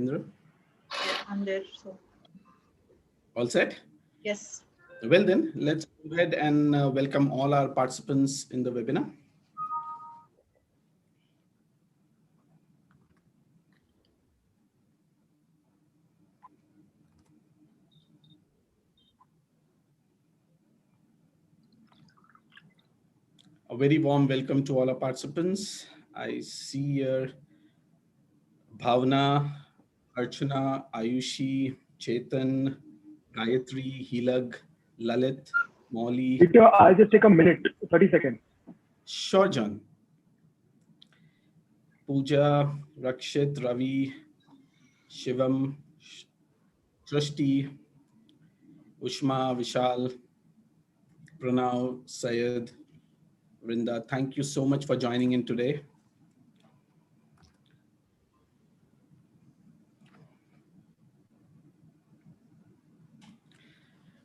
Yatendra? Yeah, I'm there. So, All set? yes. Well then, let's go ahead and welcome all our participants in the webinar. A very warm welcome to all our participants. I see here Bhavna, Archana, Ayushi, Chetan, Gayatri, Hilag, Lalit, Molly. Victor, I'll just take a minute, 30 seconds. Sure, John. Pooja, Rakshit, Ravi, Shivam, Srishti, Ushma, Vishal, Pranav, Sayed, Vrinda. Thank you so much for joining in today.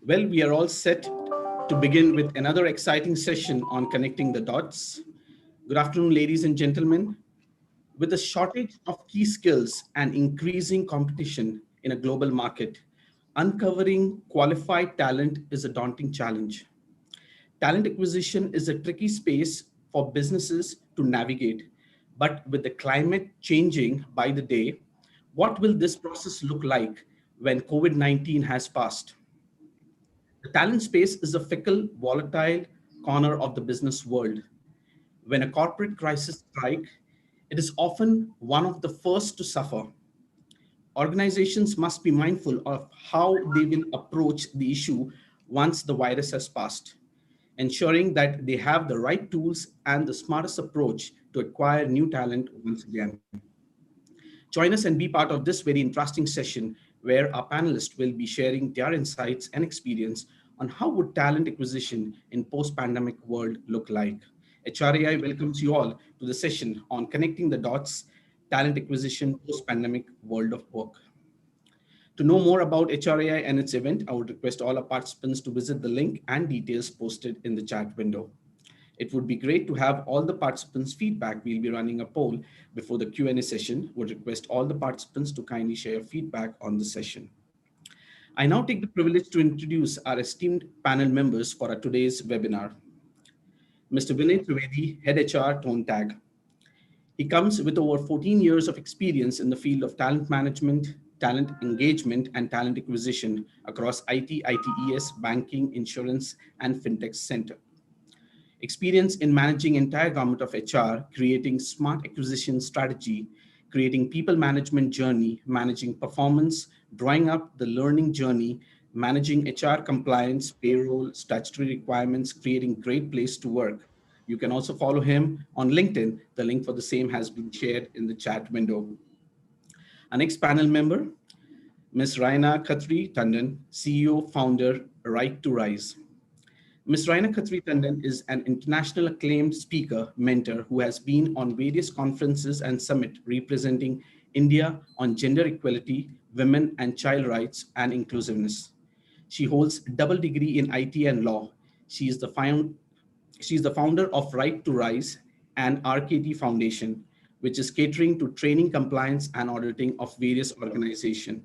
Well, we are all set to begin with another exciting session on connecting the dots. Good afternoon, ladies and gentlemen. With a shortage of key skills and increasing competition in a global market, uncovering qualified talent is a daunting challenge. Talent acquisition is a tricky space for businesses to navigate, but with the climate changing by the day, what will this process look like when COVID-19 has passed? The talent space is a fickle, volatile corner of the business world. When a corporate crisis strikes, it is often one of the first to suffer. Organizations must be mindful of how they will approach the issue once the virus has passed, ensuring that they have the right tools and the smartest approach to acquire new talent once again. Join us and be part of this very interesting session where our panelists will be sharing their insights and experience on how would talent acquisition in post-pandemic world look like. HRAI welcomes you all to the session on connecting the dots, talent acquisition post-pandemic world of work. To know more about HRAI and its event, I would request all our participants to visit the link and details posted in the chat window. It would be great to have all the participants' feedback. We'll be running a poll before the Q&A session. Would request all the participants to kindly share feedback on the session. I now take the privilege to introduce our esteemed panel members for our today's webinar. Mr. VINAY TRIVEDI, Head HR, Tone Tag. He comes with over 14 years of experience in the field of talent management, talent engagement, and talent acquisition across IT, ITES, banking, insurance, and fintech sector. Experience in managing entire gamut of HR, creating smart acquisition strategy, creating people management journey, managing performance, drawing up the learning journey, managing HR compliance, payroll, statutory requirements, creating great place to work. You can also follow him on LinkedIn. The link for the same has been shared in the chat window. Our next panel member, Ms. RAINA KHATRI Tandon, CEO, founder, Right to Rise. Ms. RAINA KHATRI Tandon is an international acclaimed speaker, mentor who has been on various conferences and summits representing India on gender equality, women and child rights, and inclusiveness. She holds a double degree in IT and law. She is the founder of Right to Rise and RKT Foundation, which is catering to training, compliance, and auditing of various organizations.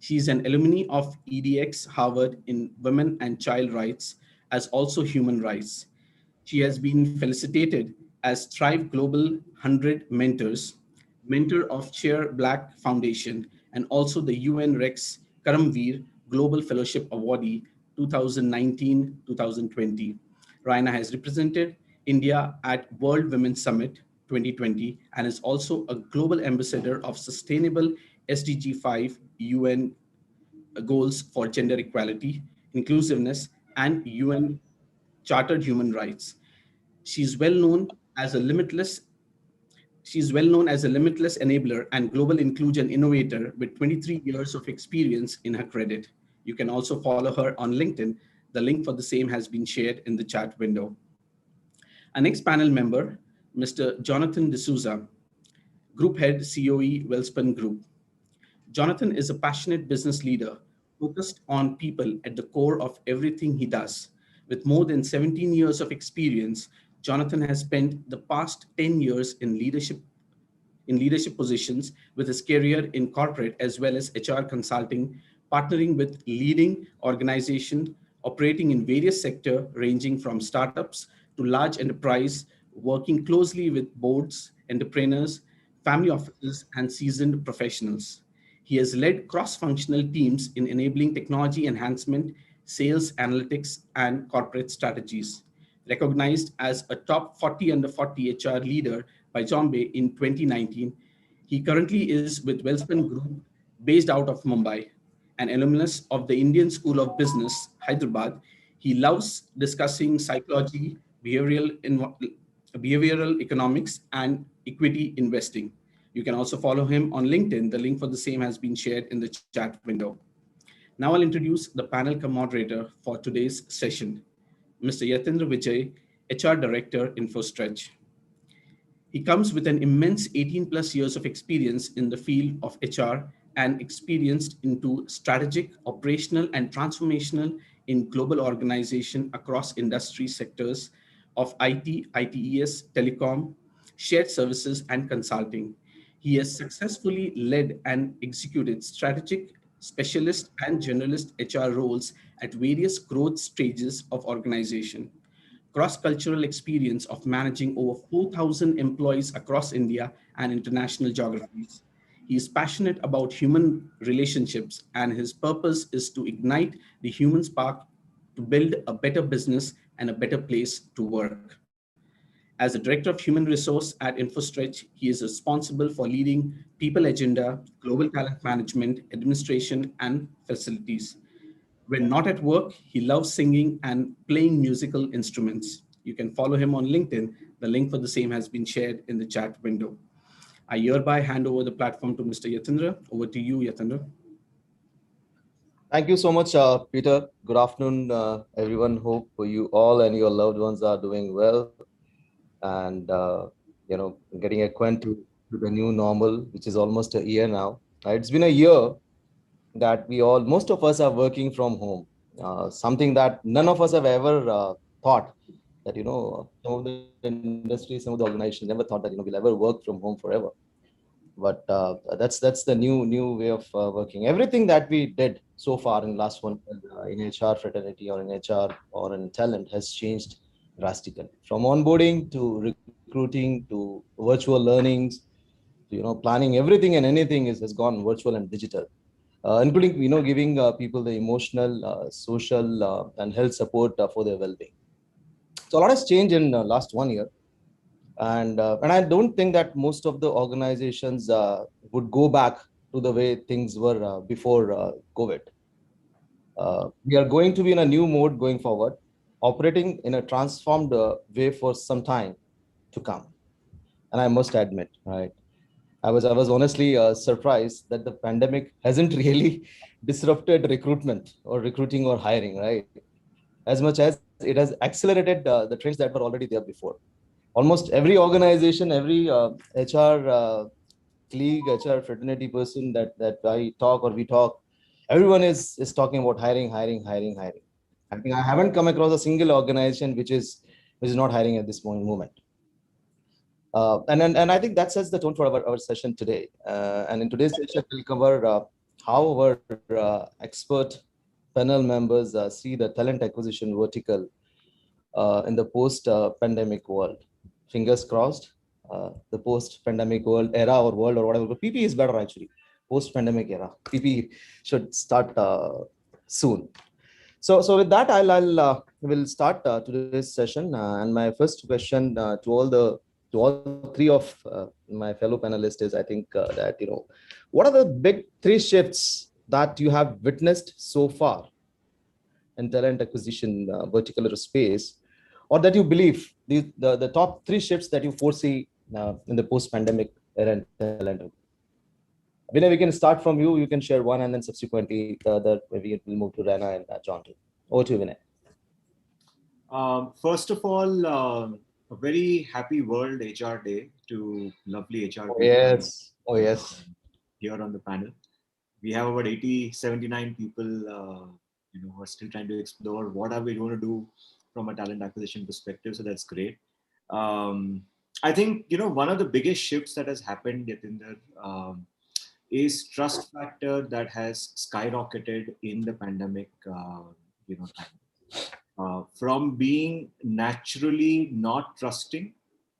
She is an alumni of EDX Harvard in Women and Child Rights, as also Human Rights. She has been felicitated as Thrive Global 100 Mentors, mentor of Chair Black Foundation, and also the UN Rex Karamveer Global Fellowship Awardee 2019-2020. RAINA has represented India at World Women's Summit 2020 and is also a global ambassador of Sustainable SDG 5 UN goals for gender equality, inclusiveness, and UN Chartered Human Rights. She's well known as a limitless She's well known as a limitless enabler and global inclusion innovator with 23 years of experience in her credit. You can also follow her on LinkedIn. The link for the same has been shared in the chat window. Our next panel member, Mr. Jonathan D'Souza, Group Head, COE, Wellspun Group. Jonathan is a passionate business leader focused on people at the core of everything he does. With more than 17 years of experience, Jonathan has spent the past 10 years in leadership in leadership positions with his career in corporate as well as HR consulting, partnering with leading organizations operating in various sectors ranging from startups to large enterprise, working closely with boards, entrepreneurs, family offices, and seasoned professionals. He has led cross-functional teams in enabling technology enhancement, sales analytics, and corporate strategies. Recognized as a top 40 under 40 HR leader by Zombie in 2019, he currently is with Wellspun Group based out of Mumbai. An alumnus of the Indian School of Business, Hyderabad, he loves discussing psychology, behavioral economics, and equity investing. You can also follow him on LinkedIn. The link for the same has been shared in the chat window. Now I'll introduce the panel moderator for today's session, Mr. Yatendra Vijay, HR Director, InfoStretch. He comes with an immense 18 plus years of experience in the field of HR and experienced into strategic, operational, and transformational in global organization across industry sectors of IT, ITES, telecom, shared services, and consulting. He has successfully led and executed strategic, specialist, and generalist HR roles at various growth stages of organization, cross-cultural experience of managing over 4,000 employees across India and international geographies. He is passionate about human relationships, and his purpose is to ignite the human spark to build a better business and a better place to work. As the Director of Human Resource at InfoStretch, he is responsible for leading people agenda, global talent management, administration, and facilities. When not at work, he loves singing and playing musical instruments. You can follow him on LinkedIn. The link for the same has been shared in the chat window. I hereby hand over the platform to Mr. Yatendra. Over to you, Yatendra. Thank you so much, Peter. Good afternoon, everyone. Hope you all and your loved ones are doing well and getting acquainted to the new normal, which is almost a year now. It's been a year that most of us are working from home. Something that none of us have ever thought that some of the industries, some of the organizations never thought that we'll ever work from home forever. But that's the new way of working. Everything that we did so far in last one in HR fraternity or in HR or in talent has changed drastically, from onboarding to recruiting to virtual learnings to planning. Everything and anything has gone virtual and digital, including giving people the emotional, social, and health support for their well-being. So a lot has changed in last 1 year. And I don't think that most of the organizations would go back to the way things were before COVID. We are going to be in a new mode going forward, operating in a transformed way for some time to come. And I must admit, right, I was honestly surprised that the pandemic hasn't really disrupted recruitment or recruiting or hiring, right, as much as it has accelerated the trends that were already there before. Almost every organization, every HR colleague, HR fraternity person that I talk or we talk, everyone is talking about hiring. I think I haven't come across a single organization which is not hiring at this moment. And I think that sets the tone for our session today. And in today's session, we'll cover how our expert panel members see the talent acquisition vertical in the post-pandemic world. Fingers crossed, the post-pandemic world era or world or whatever. But PP is better actually. Post-pandemic era. PP should start soon. So with that, will start today's session. And my first question to all three of my fellow panelists is, I think that what are the big three shifts that you have witnessed so far in talent acquisition vertical space, or that you believe the top three shifts that you foresee in the post-pandemic era in talent? Vinay, we can start from you. You can share one, and then subsequently maybe we'll move to RAINA and John. Over to you, Vinay. First of all, a very happy World HR Day to lovely HR people. Yes. Oh, yes. Here on the panel. We have about 79 people who are still trying to explore what are we going to do from a talent acquisition perspective. So that's great. I think, one of the biggest shifts that has happened, Yatendra, is trust factor that has skyrocketed in the pandemic, time. From being naturally not trusting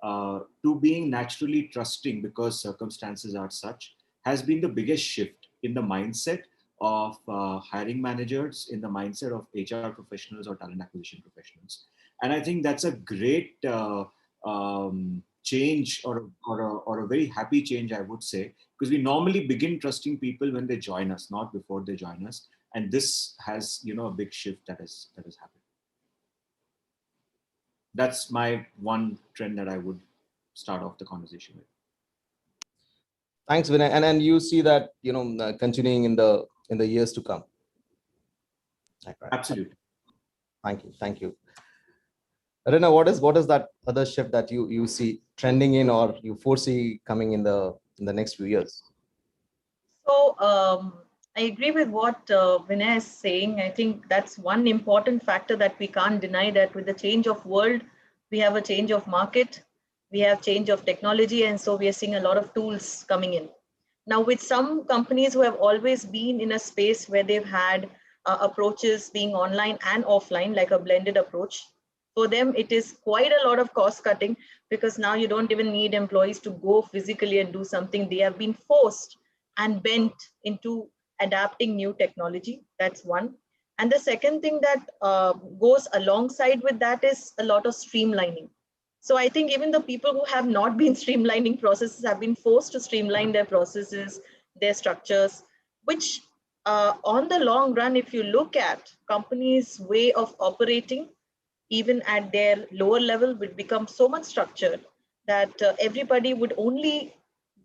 to being naturally trusting because circumstances are such, has been the biggest shift in the mindset of hiring managers, in the mindset of HR professionals or talent acquisition professionals. And I think that's a great change, or a very happy change, I would say, because we normally begin trusting people when they join us, not before they join us. And this has, a big shift that has happened. That's my one trend that I would start off the conversation with. Thanks, Vinay. And you see that, continuing in the years to come. Right. Absolutely. Thank you. Reina, what is that other shift that you see trending in, or you foresee coming in the next few years? So I agree with what Vinay is saying. I think that's one important factor that we can't deny, that with the change of world, we have a change of market, we have change of technology, and so we are seeing a lot of tools coming in. Now, with some companies who have always been in a space where they've had approaches being online and offline, like a blended approach, for them, it is quite a lot of cost cutting, because now you don't even need employees to go physically and do something. They have been forced and bent into adapting new technology. That's one. And the second thing that goes alongside with that is a lot of streamlining. So I think even the people who have not been streamlining processes have been forced to streamline their processes, their structures, which on the long run, if you look at companies' way of operating, even at their lower level, would become so much structured that everybody would only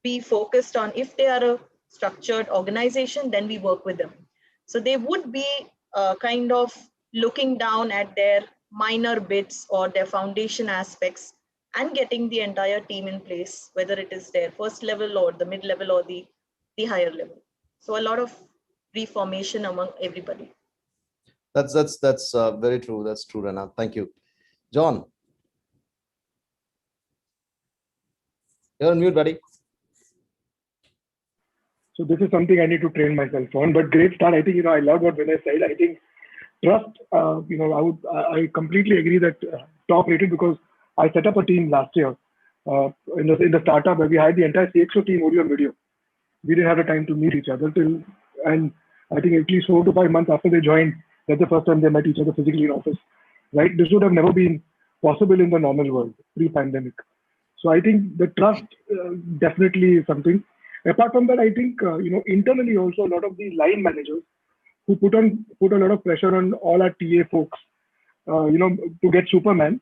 be focused on, if they are a structured organization, then we work with them. So they would be kind of looking down at their minor bits or their foundation aspects and getting the entire team in place, whether it is their first level or the mid level or the higher level. So a lot of reformation among everybody. That's very true. That's true, Reina. Thank you. John, you're on mute, buddy. So this is something I need to train myself on, but great start. I think, I love what Vinay said. I think trust, I completely agree that top rated, because I set up a team last year in the startup where we had the entire CXO team audio and video. We didn't have the time to meet each other and I think at least 4 to 5 months after they joined, that's the first time they met each other physically in office, right? This would have never been possible in the normal world pre-pandemic. So I think the trust definitely is something. Apart from that, I think internally also a lot of the line managers who put a lot of pressure on all our TA folks, to get Superman.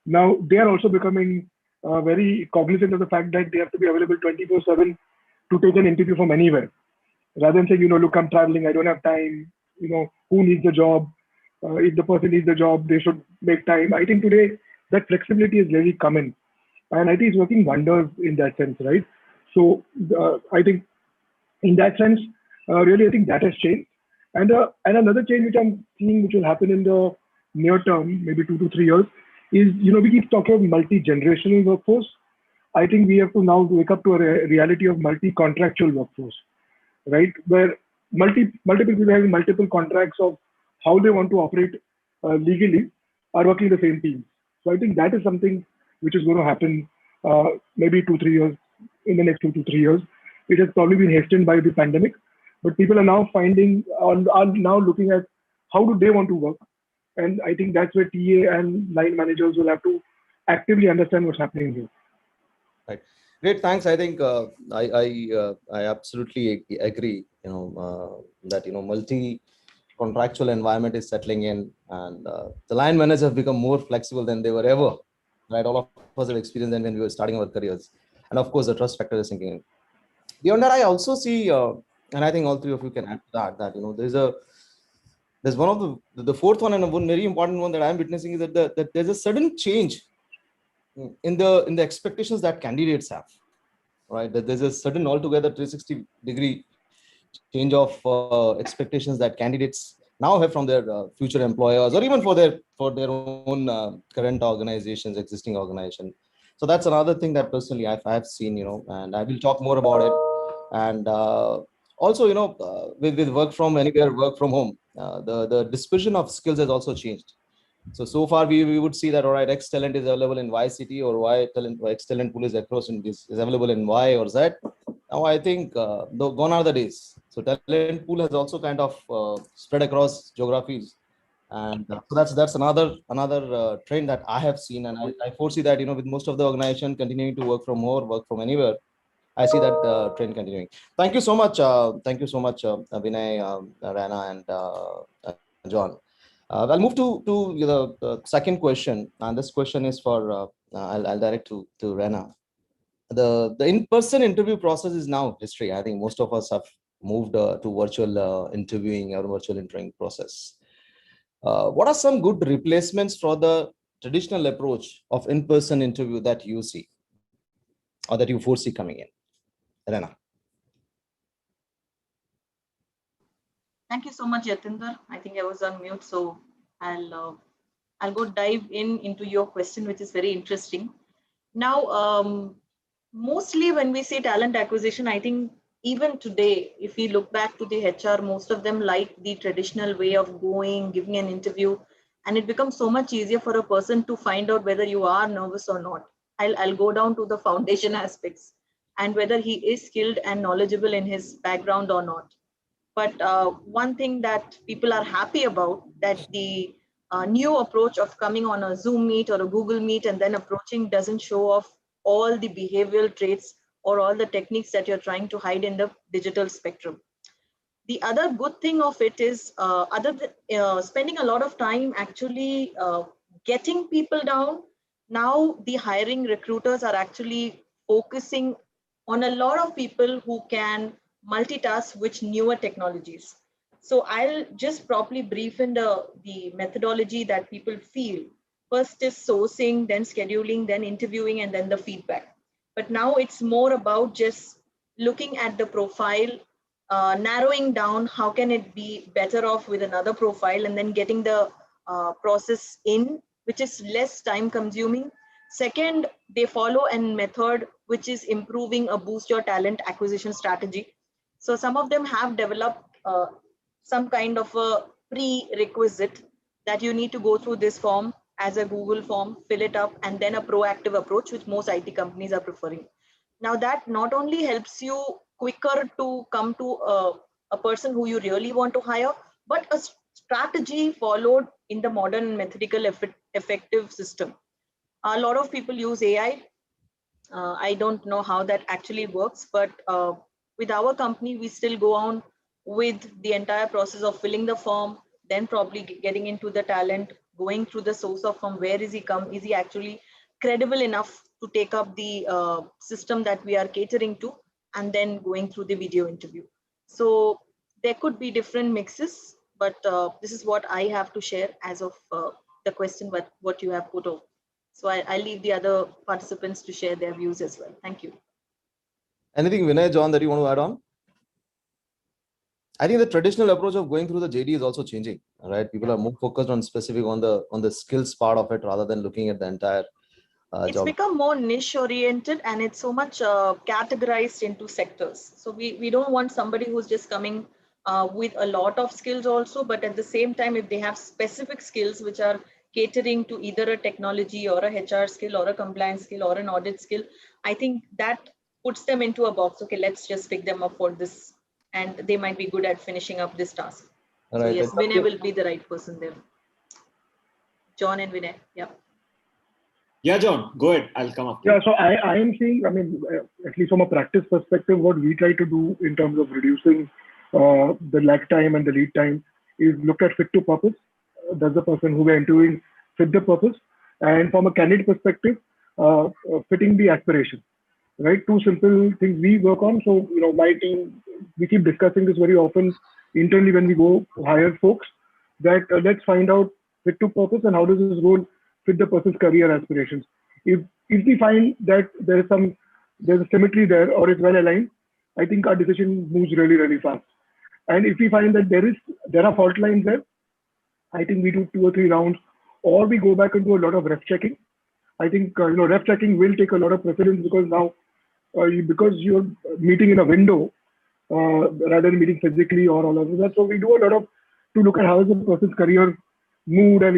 Now they are also becoming very cognizant of the fact that they have to be available 24/7 to take an interview from anywhere, rather than saying, look, I'm traveling, I don't have time. Who needs the job? If the person needs the job, they should make time. I think today that flexibility is really coming, and I think it's working wonders in that sense, right? So I think in that sense, really, I think that has changed. And another change which I'm seeing, which will happen in the near term, maybe 2 to 3 years, is, we keep talking of multi-generational workforce. I think we have to now wake up to a reality of multi-contractual workforce, right? Where multiple people having multiple contracts of how they want to operate legally are working the same team. So I think that is something which is going to happen maybe 2-3 years, in the next 2 to 3 years. It has probably been hastened by the pandemic, but people are now are now looking at how do they want to work. And I think that's where TA and line managers will have to actively understand what's happening here. Right. Great. Thanks. I think I absolutely agree. That multi-contractual environment is settling in, and the line managers have become more flexible than they were ever. Right. All of us have experienced them when we were starting our careers, and of course, the trust factor is sinking in. Beyond that, I also see, and I think all three of you can add to that. There's one of the fourth one, and one very important one that I'm witnessing is that there's a sudden change in the expectations that candidates have, right? That there's a sudden altogether 360-degree change of expectations that candidates now have from their future employers, or even for their own current organizations, existing organization. So that's another thing that personally I've seen, and I will talk more about it. And also, with work from anywhere, work from home, the dispersion of skills has also changed. So far we would see that, all right, X talent is available in Y city, or X talent pool is across in this is available in Y or Z. Now I think gone are the days. So talent pool has also kind of spread across geographies, and so that's another trend that I have seen, and I foresee that with most of the organization continuing to work from home, work from anywhere. I see that trend continuing. Thank you so much. Thank you so much, Vinay, Rana, and John. I'll move to the second question, and this question is for I'll direct to Rana. The in-person interview process is now history. I think most of us have moved to virtual interviewing or virtual interviewing process. What are some good replacements for the traditional approach of in-person interview that you see or that you foresee coming in? Rana. Thank you so much, Yatendra. I think I was on mute, so I'll go dive into your question, which is very interesting. Now, mostly when we say talent acquisition, I think even today, if we look back to the HR, most of them like the traditional way of going, giving an interview, and it becomes so much easier for a person to find out whether you are nervous or not. I'll go down to the foundation aspects and whether he is skilled and knowledgeable in his background or not. But one thing that people are happy about, that the new approach of coming on a Zoom meet or a Google meet and then approaching doesn't show off all the behavioral traits or all the techniques that you're trying to hide in the digital spectrum. The other good thing of it is, other than spending a lot of time actually getting people down, now the hiring recruiters are actually focusing on a lot of people who can multitask with newer technologies. So I'll just properly brief in the methodology that people feel. First is sourcing, then scheduling, then interviewing, and then the feedback. But now it's more about just looking at the profile, narrowing down how can it be better off with another profile, and then getting the process in, which is less time consuming. Second, they follow a method which is improving a boost your talent acquisition strategy. So some of them have developed some kind of a prerequisite that you need to go through this form as a Google form, fill it up, and then a proactive approach, which most IT companies are preferring. Now that not only helps you quicker to come to a person who you really want to hire, but a strategy followed in the modern methodical effective system. A lot of people use AI. I don't know how that actually works, but with our company, we still go on with the entire process of filling the form, then probably getting into the talent, going through the source of from where is he come, is he actually credible enough to take up the system that we are catering to, and then going through the video interview. So there could be different mixes, but this is what I have to share as of the question what you have put up. So I'll leave the other participants to share their views as well. Thank you. Anything, Vinay, John, that you want to add on? I think the traditional approach of going through the JD is also changing, right? People are more focused on specific on the skills part of it rather than looking at the entire it's job. become more niche oriented, and it's so much categorized into sectors. So we don't want somebody who's just coming with a lot of skills also, but at the same time, if they have specific skills which are catering to either a technology or a HR skill or a compliance skill or an audit skill, I think that puts them into a box. Okay, let's just pick them up for this, and they might be good at finishing up this task. All so right, yes, Vinay will be the right person there. John and Vinay, yeah. Yeah, John, go ahead. I'll come up. Yeah, so I am seeing, I mean, at least from a practice perspective, what we try to do in terms of reducing the lag time and the lead time is look at fit to purpose. Does the person who we're interviewing fit the purpose? And from a candidate perspective, fitting the aspiration, right? Two simple things we work on. So, my team, we keep discussing this very often internally when we go hire folks, that let's find out fit to purpose and how does this role fit the person's career aspirations. If we find that there's a symmetry there or it's well aligned, I think our decision moves really, really fast. And if we find that there are fault lines there, I think we do 2 or 3 rounds, or we go back and do a lot of ref checking I think ref checking will take a lot of precedence, because now because you're meeting in a window rather than meeting physically or all of that. So we do a lot of to look at how is the person's career mood, and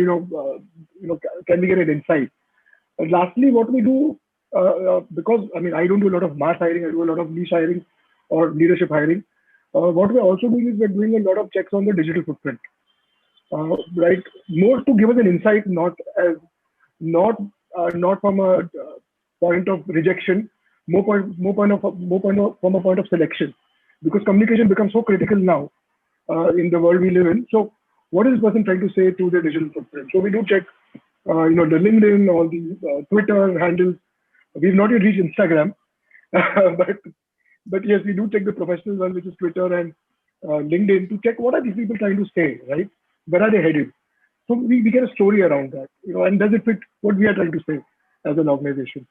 can we get an insight. And lastly, what we do, because I mean I don't do a lot of mass hiring, I do a lot of niche hiring or leadership hiring. What we're also doing is we're doing a lot of checks on the digital footprint, right? More to give us an insight, not from a point of rejection, from a point of selection, because communication becomes so critical now in the world we live in. So, what is this person trying to say to the digital footprint? So we do check, the LinkedIn, all the Twitter handles. We've not yet reached Instagram, but yes, we do check the professional one, which is Twitter and LinkedIn, to check what are these people trying to say, right? Where are they headed? So we get a story around that, and does it fit what we are trying to say as an organization?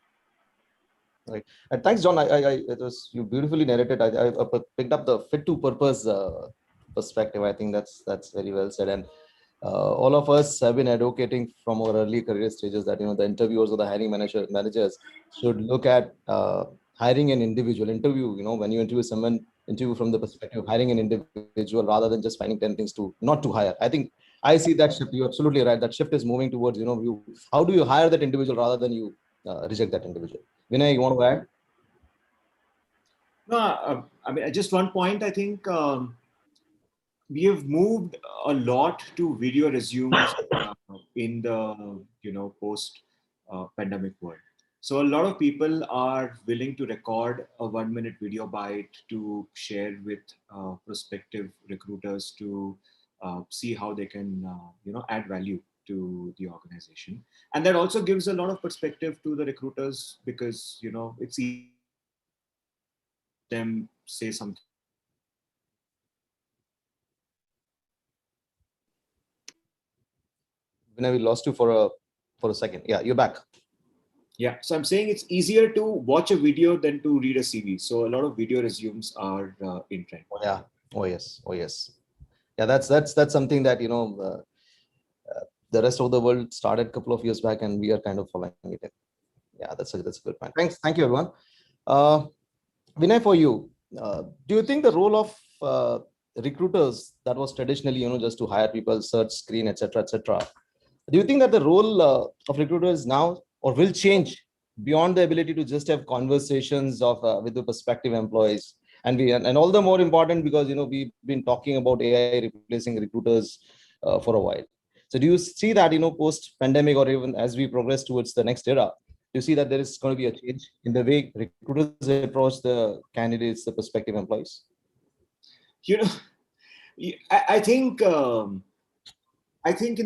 Right. And thanks, John. It was, you beautifully narrated. I picked up the fit to purpose perspective. I think that's very well said. And all of us have been advocating from our early career stages that the interviewers or the hiring managers should look at hiring an individual. When you interview someone, interview from the perspective of hiring an individual rather than just finding 10 things not to hire. I think I see that shift. You're absolutely right. That shift is moving towards how do you hire that individual rather than you reject that individual. Vinay, you want to add? No, I mean, just one point. I think we have moved a lot to video resumes in the post pandemic world. So a lot of people are willing to record a 1-minute video bite to share with prospective recruiters to see how they can add value to the organization, and that also gives a lot of perspective to the recruiters, because it's easy them say something. Vinay, we lost you for a second. Yeah, you're back. Yeah, so I'm saying it's easier to watch a video than to read a CV. So a lot of video resumes are in trend. Oh, yeah. Oh yes. Yeah, that's something that the rest of the world started a couple of years back, and we are kind of following it. Yeah, that's a good point. Thank you, everyone. Vinay, for you, do you think the role of recruiters that was traditionally just to hire people, search, screen, etc., do you think that the role of recruiters now or will change beyond the ability to just have conversations with the prospective employees? And all the more important because we've been talking about AI replacing recruiters for a while. So do you see that post pandemic, or even as we progress towards the next era, do you see that there is going to be a change in the way recruiters approach the candidates, the prospective employees? I think in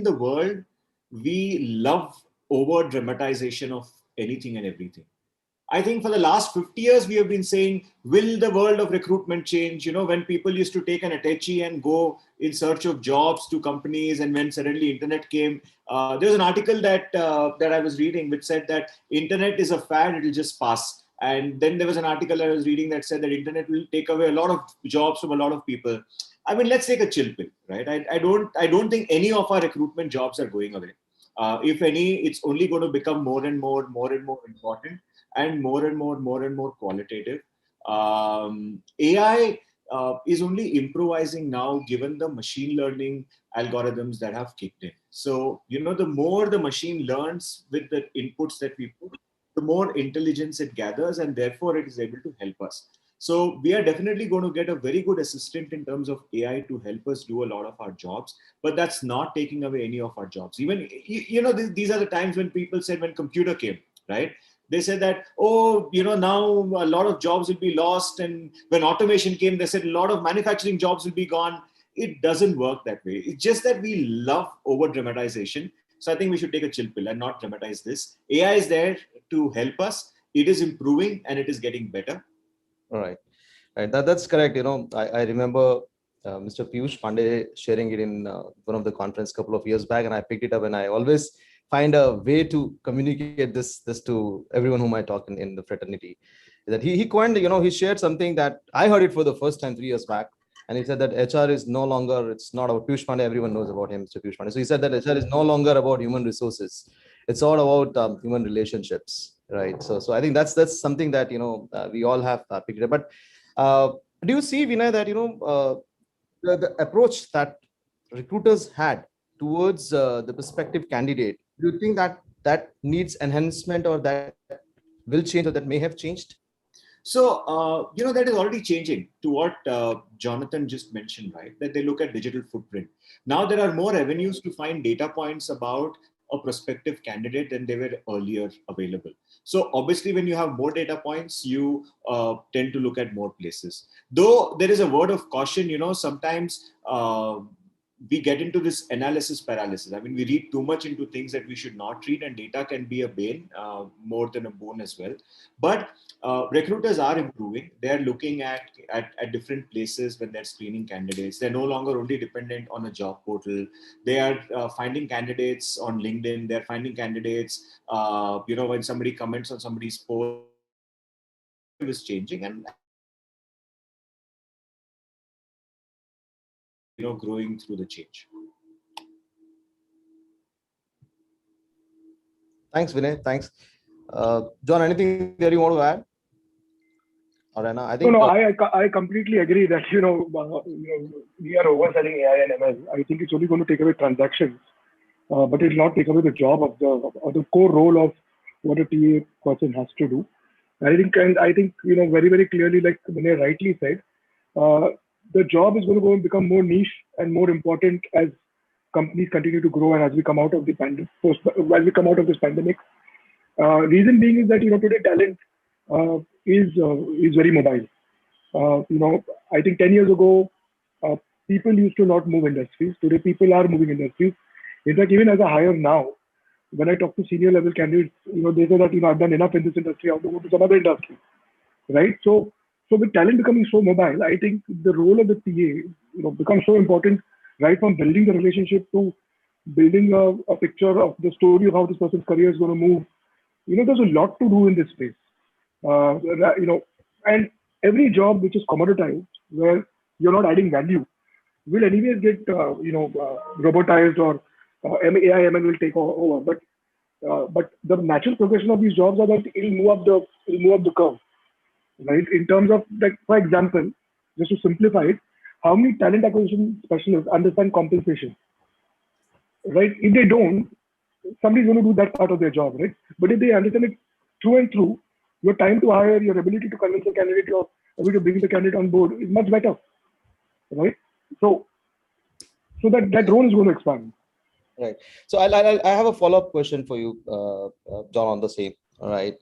the world we love over dramatization of anything and everything. I think for the last 50 years, we have been saying, will the world of recruitment change? When people used to take an attaché and go in search of jobs to companies, and when suddenly internet came, there was an article that I was reading which said that internet is a fad, it will just pass. And then there was an article I was reading that said that internet will take away a lot of jobs from a lot of people. I mean, let's take a chill pill, right? I don't think any of our recruitment jobs are going away. If any, it's only going to become more and more important, and more and more qualitative. AI is only improvising now, given the machine learning algorithms that have kicked in. So, the more the machine learns with the inputs that we put, the more intelligence it gathers, and therefore it is able to help us. So we are definitely going to get a very good assistant in terms of AI to help us do a lot of our jobs, but that's not taking away any of our jobs. Even, these are the times when people said when computer came, right? They said that, now a lot of jobs will be lost. And when automation came, they said a lot of manufacturing jobs will be gone. It doesn't work that way. It's just that we love over dramatization. So I think we should take a chill pill and not dramatize this. AI is there to help us. It is improving and it is getting better. All right. That's correct. I remember Mr. Piyush Pandey sharing it in one of the conference a couple of years back, and I picked it up, and I always find a way to communicate this to everyone whom I talk in the fraternity. That he coined, he shared something that I heard it for the first time 3 years back, and he said that HR is no longer, it's not about Piyush Pandey. Everyone knows about him, Mr. Piyush Pandey. So he said that HR is no longer about human resources. it's all about human relationships, right? So I think that's something that we all have picked up. But do you see, Vinay, that the approach that recruiters had towards the prospective candidate, do you think that that needs enhancement, or that will change, or that may have changed? So, that is already changing to what Jonathan just mentioned, right? That they look at digital footprint. Now there are more avenues to find data points about a prospective candidate than they were earlier available. So obviously, when you have more data points, you tend to look at more places. Though there is a word of caution, sometimes we get into this analysis paralysis. I mean, we read too much into things that we should not read, and data can be a bane more than a boon as well. But recruiters are improving. They're looking at different places when they're screening candidates. They're no longer only dependent on a job portal. They are finding candidates on LinkedIn. They're finding candidates, when somebody comments on somebody's post. Is changing, and growing through the change. Thanks, Vinay. Thanks. John, anything there you want to add? Or RAINA? I think. No, I completely agree that we are overselling AI and ML. I think it's only going to take away transactions, but it will not take away the job of the core role of what a TA person has to do. I think very, very clearly, like Vinay rightly said, the job is going to go and become more niche and more important as companies continue to grow and as we come out of the pandemic. While we come out of this pandemic, reason being is that today talent is very mobile. I think 10 years ago, people used to not move industries. Today, people are moving industries. In fact, even as a hire now, when I talk to senior level candidates, they say that I've done enough in this industry, I have to go to some other industry, right? So with talent becoming so mobile, I think the role of the TA becomes so important, right from building the relationship to building a picture of the story of how this person's career is going to move. There's a lot to do in this space. And every job which is commoditized, where you're not adding value, will anyways get robotized, or AI ML will take over. But the natural progression of these jobs are that it'll move up the curve, right? In terms of, like, for example, just to simplify it, how many talent acquisition specialists understand compensation, right? If they don't, somebody's going to do that part of their job, right? But if they understand it through and through, your time to hire, your ability to convince the candidate, your ability to bring the candidate on board is much better, right? So that role is going to expand. Right. So I have a follow-up question for you, John, on the same. All right.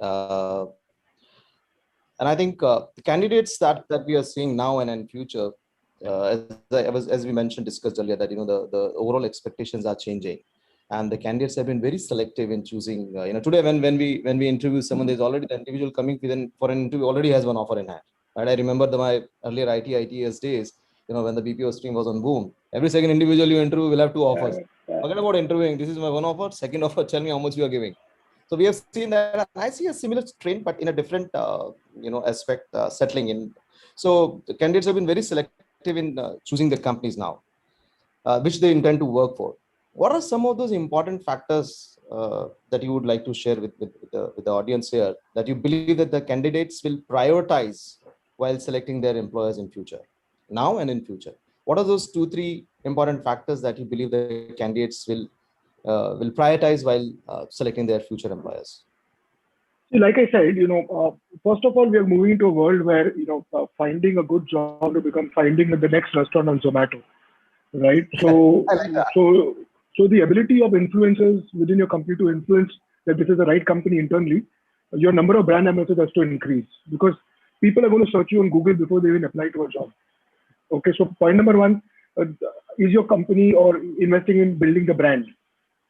And I think the candidates that we are seeing now and in future, as we mentioned, discussed earlier, that the overall expectations are changing, and the candidates have been very selective in choosing. Today when we interview someone, there's already the individual coming for an interview already has one offer in hand. Right. I remember my earlier ITS days. When the BPO stream was on boom, every second individual you interview will have two offers. Forget about interviewing. This is my one offer. Second offer, tell me how much you are giving. So we have seen that. I see a similar trend, but in a different, aspect settling in. So the candidates have been very selective in choosing the companies now, which they intend to work for. What are some of those important factors that you would like to share with the audience here, that you believe that the candidates will prioritize while selecting their employers in future, now and in future? What are those 2-3 important factors that you believe the candidates will prioritize while selecting their future employers? Like I said, first of all, we are moving into a world where finding a good job to become finding the next restaurant on Zomato, right? So I like that. So the ability of influencers within your company to influence that this is the right company internally, your number of brand ambassadors has to increase, because people are going to search you on Google before they even apply to a job. Okay, so point number one, is your company or investing in building the brand,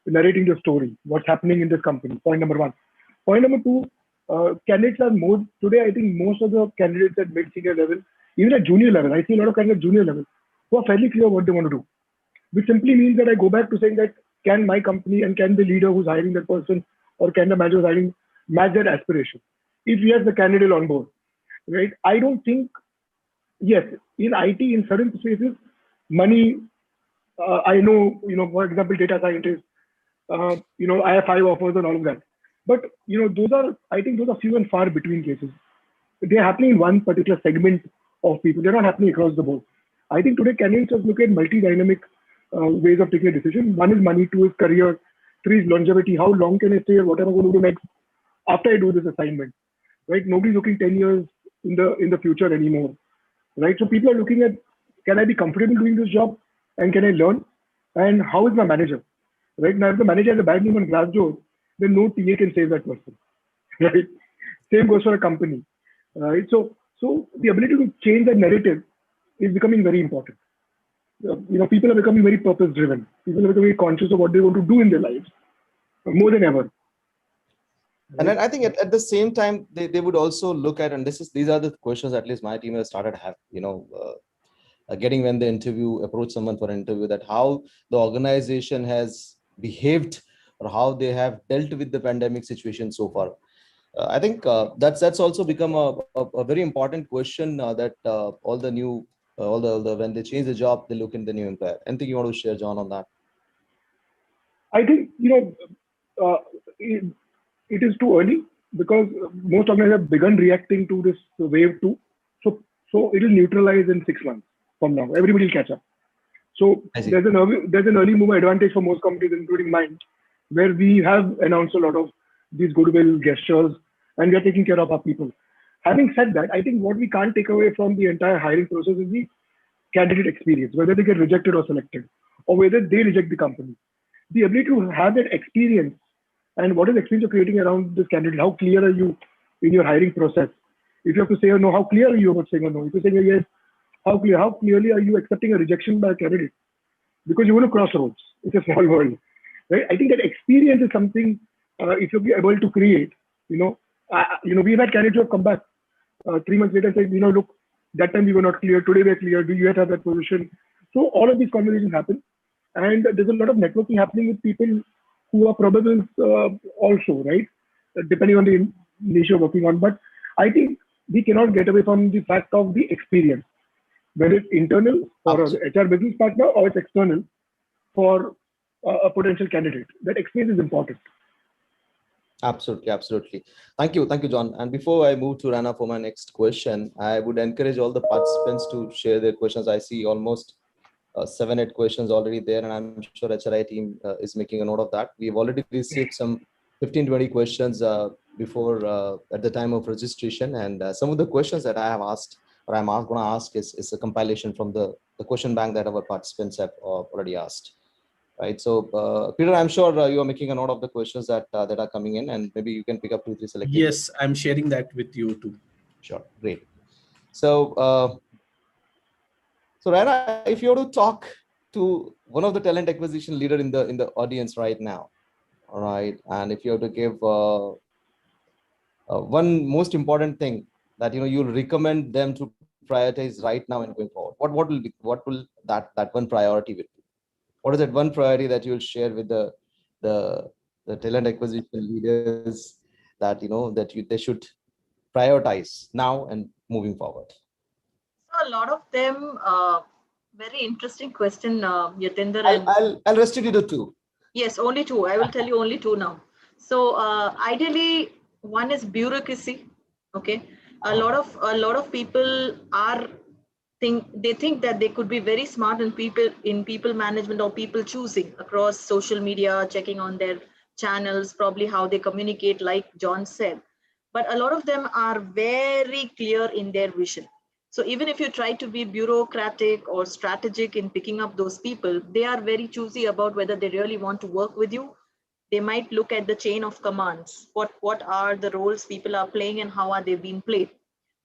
narrating the story, what's happening in this company? Point number one. Point number two, candidates are more, today I think most of the candidates at mid-senior level, even at junior level, I see a lot of candidates at junior level who are fairly clear what they want to do, which simply means that I go back to saying that, can my company and can the leader who's hiring that person, or can the manager who's hiring, match that aspiration? If yes, the candidate on board, right? I don't think, yes, in IT, in certain spaces, money, I know, for example, data scientists, I have 5 offers and all of that. But I think those are few and far between cases. They're happening in one particular segment of people. They're not happening across the board. I think today candidates just look at multi-dynamic ways of taking a decision. One is money, two is career, three is longevity. How long can I stay here? What am I going to do next after I do this assignment? Right? Nobody's looking 10 years in the future anymore. Right? So people are looking at, can I be comfortable doing this job and can I learn? And how is my manager? Right? Now, if the manager has a bad name on Glassdoor, then no TA can save that person. Right? Same goes for a company. Right? So the ability to change that narrative is becoming very important. People are becoming very purpose driven. People are becoming conscious of what they want to do in their lives more than ever. And then I think at the same time, they would also look at, and these are the questions at least my team has started getting when they approach someone for an interview, that how the organization has behaved or how they have dealt with the pandemic situation so far. I think that's also become a very important question that all the when they change the job, they look in the new employer. Anything you want to share, John, on that? I think, it is too early because most organizations have begun reacting to this wave 2. So it will neutralize in 6 months from now. Everybody will catch up. So there's an early mover advantage for most companies, including mine, where we have announced a lot of these goodwill gestures and we are taking care of our people. Having said that, I think what we can't take away from the entire hiring process is the candidate experience, whether they get rejected or selected, or whether they reject the company. The ability to have that experience, and what is the experience you're creating around this candidate? How clear are you in your hiring process? If you have to say or no, how clear are you about saying or no? If you're saying yes, how clearly are you accepting a rejection by a candidate? Because you want to cross roads. It's a small world, right? I think that experience is something, if you're able to create, we've had candidates who have come back 3 months later and said, look, that time we were not clear. Today we're clear. Do you yet have that position? So all of these conversations happen. And there's a lot of networking happening with people who are probables also, right? Depending on the niche you're working on. But I think we cannot get away from the fact of the experience, whether it's internal for an HR business partner or it's external for a potential candidate. That experience is important. Absolutely. Thank you, John. And before I move to Raina for my next question, I would encourage all the participants to share their questions. I see almost 7-8 questions already there, and I'm sure HRI team is making a note of that. We've already received some 15-20 questions before at the time of registration, and some of the questions that I have asked or I'm going to ask is a compilation from the question bank that our participants have already asked. Right. So, Peter, I'm sure you are making a note of the questions that are coming in, and maybe you can pick up 2-3 selected. Yes, I'm sharing that with you too. Sure, great. So, Raina, if you were to talk to one of the talent acquisition leader in the audience right now, all right, and if you have to give one most important thing that you'll recommend them to prioritize right now and going forward, what will that one priority be? What is that one priority that you'll share with the talent acquisition leaders that they should prioritize now and moving forward? So a lot of them, very interesting question, Yatendra. I'll restrict you to 2. Yes, only 2. I will tell you only 2 now. So ideally, one is bureaucracy. Okay, a lot of people think that they could be very smart in people management or people choosing across social media, checking on their channels, probably how they communicate, like John said. But a lot of them are very clear in their vision. So even if you try to be bureaucratic or strategic in picking up those people, they are very choosy about whether they really want to work with you. They might look at the chain of commands. What are the roles people are playing and how are they being played?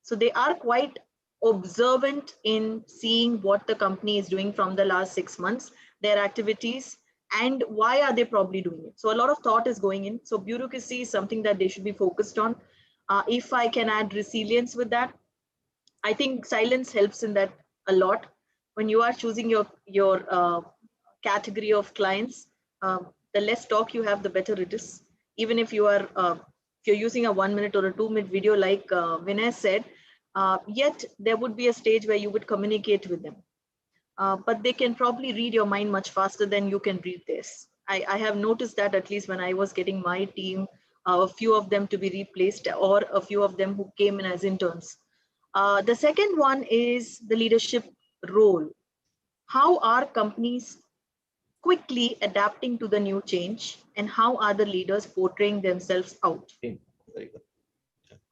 So they are quite observant in seeing what the company is doing from the last 6 months, their activities, and why are they probably doing it. So a lot of thought is going in. So bureaucracy is something that they should be focused on. If I can add resilience with that, I think silence helps in that a lot. When you are choosing your category of clients, the less talk you have, the better it is. Even if you're using a 1-minute or a 2-minute video, like Vinay said, yet there would be a stage where you would communicate with them. But they can probably read your mind much faster than you can read this. I have noticed that at least when I was getting my team, a few of them to be replaced or a few of them who came in as interns. The second one is the leadership role. How are companies quickly adapting to the new change, and how are the leaders portraying themselves out? Very good.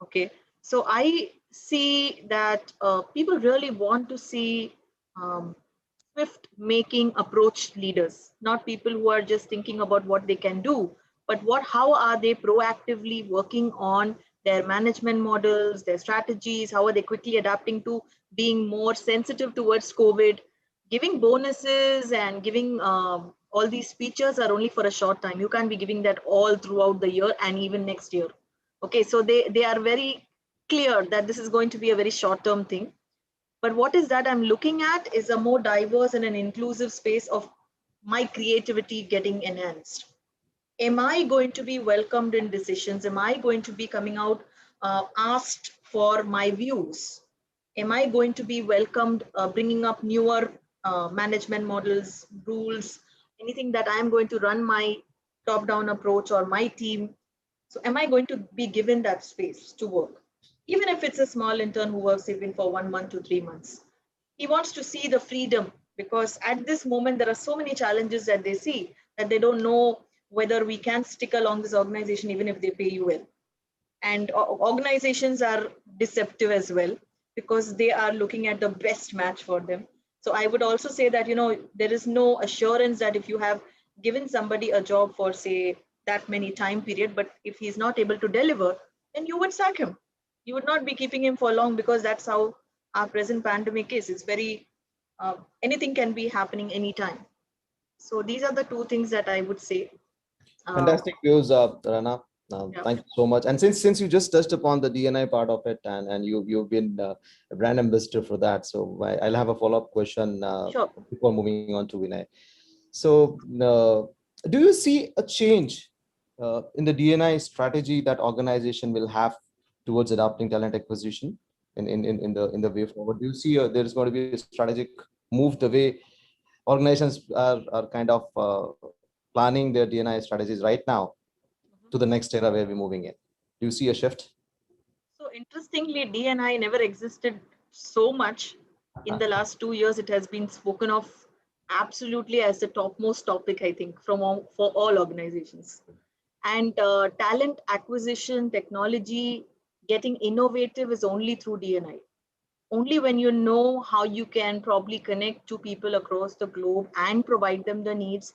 Okay, so I see that people really want to see swift making approach leaders, not people who are just thinking about what they can do, but how are they proactively working on their management models, their strategies, how are they quickly adapting to being more sensitive towards COVID. Giving bonuses and giving all these features are only for a short time. You can't be giving that all throughout the year and even next year. Okay, so they are very clear that this is going to be a very short term thing. But what is that I'm looking at is a more diverse and an inclusive space of my creativity getting enhanced. Am I going to be welcomed in decisions? Am I going to be coming out asked for my views? Am I going to be welcomed bringing up newer management models, rules, anything that I'm going to run my top down approach or my team? So am I going to be given that space to work? Even if it's a small intern who works even for 1 month to 3 months. He wants to see the freedom, because at this moment, there are so many challenges that they see that they don't know whether we can stick along this organization even if they pay you well. And organizations are deceptive as well, because they are looking at the best match for them. So I would also say that, there is no assurance that if you have given somebody a job for, say, that many time period, but if he's not able to deliver, then you would sack him. You would not be keeping him for long, because that's how our present pandemic is. It's very anything can be happening anytime. So these are the two things that I would say. Fantastic views, Rana. Yeah. Thank you so much. And since you just touched upon the DNI part of it, and you've been a brand ambassador for that, so I'll have a follow-up question Sure. before moving on to Vinay. So, do you see a change in the DNI strategy that organization will have towards adopting talent acquisition in the way forward? Do you see there's going to be a strategic move the way organizations are kind of planning their DNI strategies right now to the next era where we're moving in? Do you see a shift? So interestingly, D&I never existed so much. In the last 2 years, it has been spoken of absolutely as the topmost topic, I think, for all organizations. And talent acquisition, technology, getting innovative is only through D&I. Only when you know how you can probably connect to people across the globe and provide them the needs,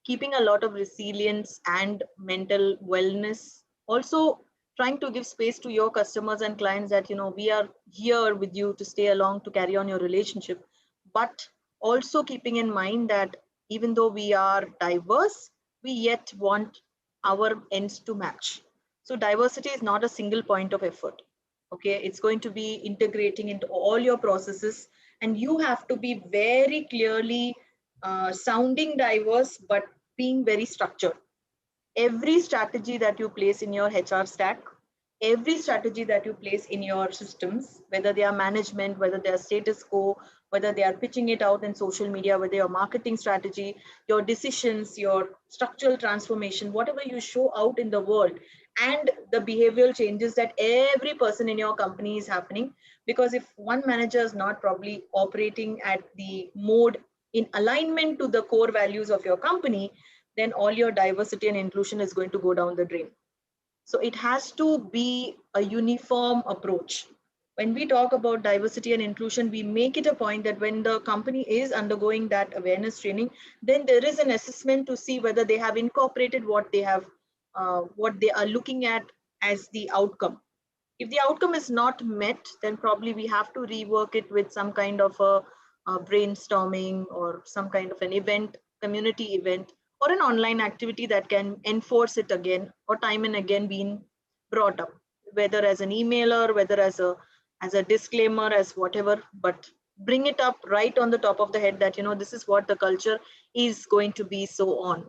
keeping a lot of resilience and mental wellness. Also, trying to give space to your customers and clients that, we are here with you to stay along, to carry on your relationship. But also keeping in mind that even though we are diverse, we yet want our ends to match. So diversity is not a single point of effort. Okay, it's going to be integrating into all your processes, and you have to be very clearly sounding diverse but being very structured. Every strategy that you place in your HR stack, every strategy that you place in your systems, whether they are management, whether they are status quo, whether they are pitching it out in social media, whether your marketing strategy, your decisions, your structural transformation, whatever you show out in the world, and the behavioral changes that every person in your company is happening. Because if one manager is not probably operating at the mode in alignment to the core values of your company, then all your diversity and inclusion is going to go down the drain. So it has to be a uniform approach. When we talk about diversity and inclusion, we make it a point that when the company is undergoing that awareness training, then there is an assessment to see whether they have incorporated what they are looking at as the outcome. If the outcome is not met, then probably we have to rework it with some kind of a brainstorming or some kind of an event, community event, or an online activity that can enforce it again or time and again being brought up, whether as an emailer, whether as a disclaimer, as whatever, but bring it up right on the top of the head that, this is what the culture is going to be, so on.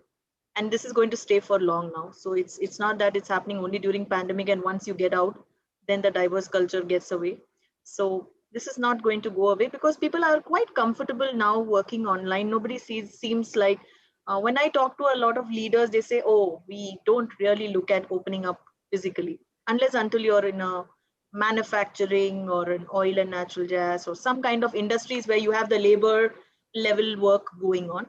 And this is going to stay for long now. So it's not that it's happening only during pandemic, and once you get out, then the diverse culture gets away. So this is not going to go away, because people are quite comfortable now working online. Nobody seems like When I talk to a lot of leaders, they say, oh, we don't really look at opening up physically unless until you're in a manufacturing or an oil and natural gas or some kind of industries where you have the labor level work going on.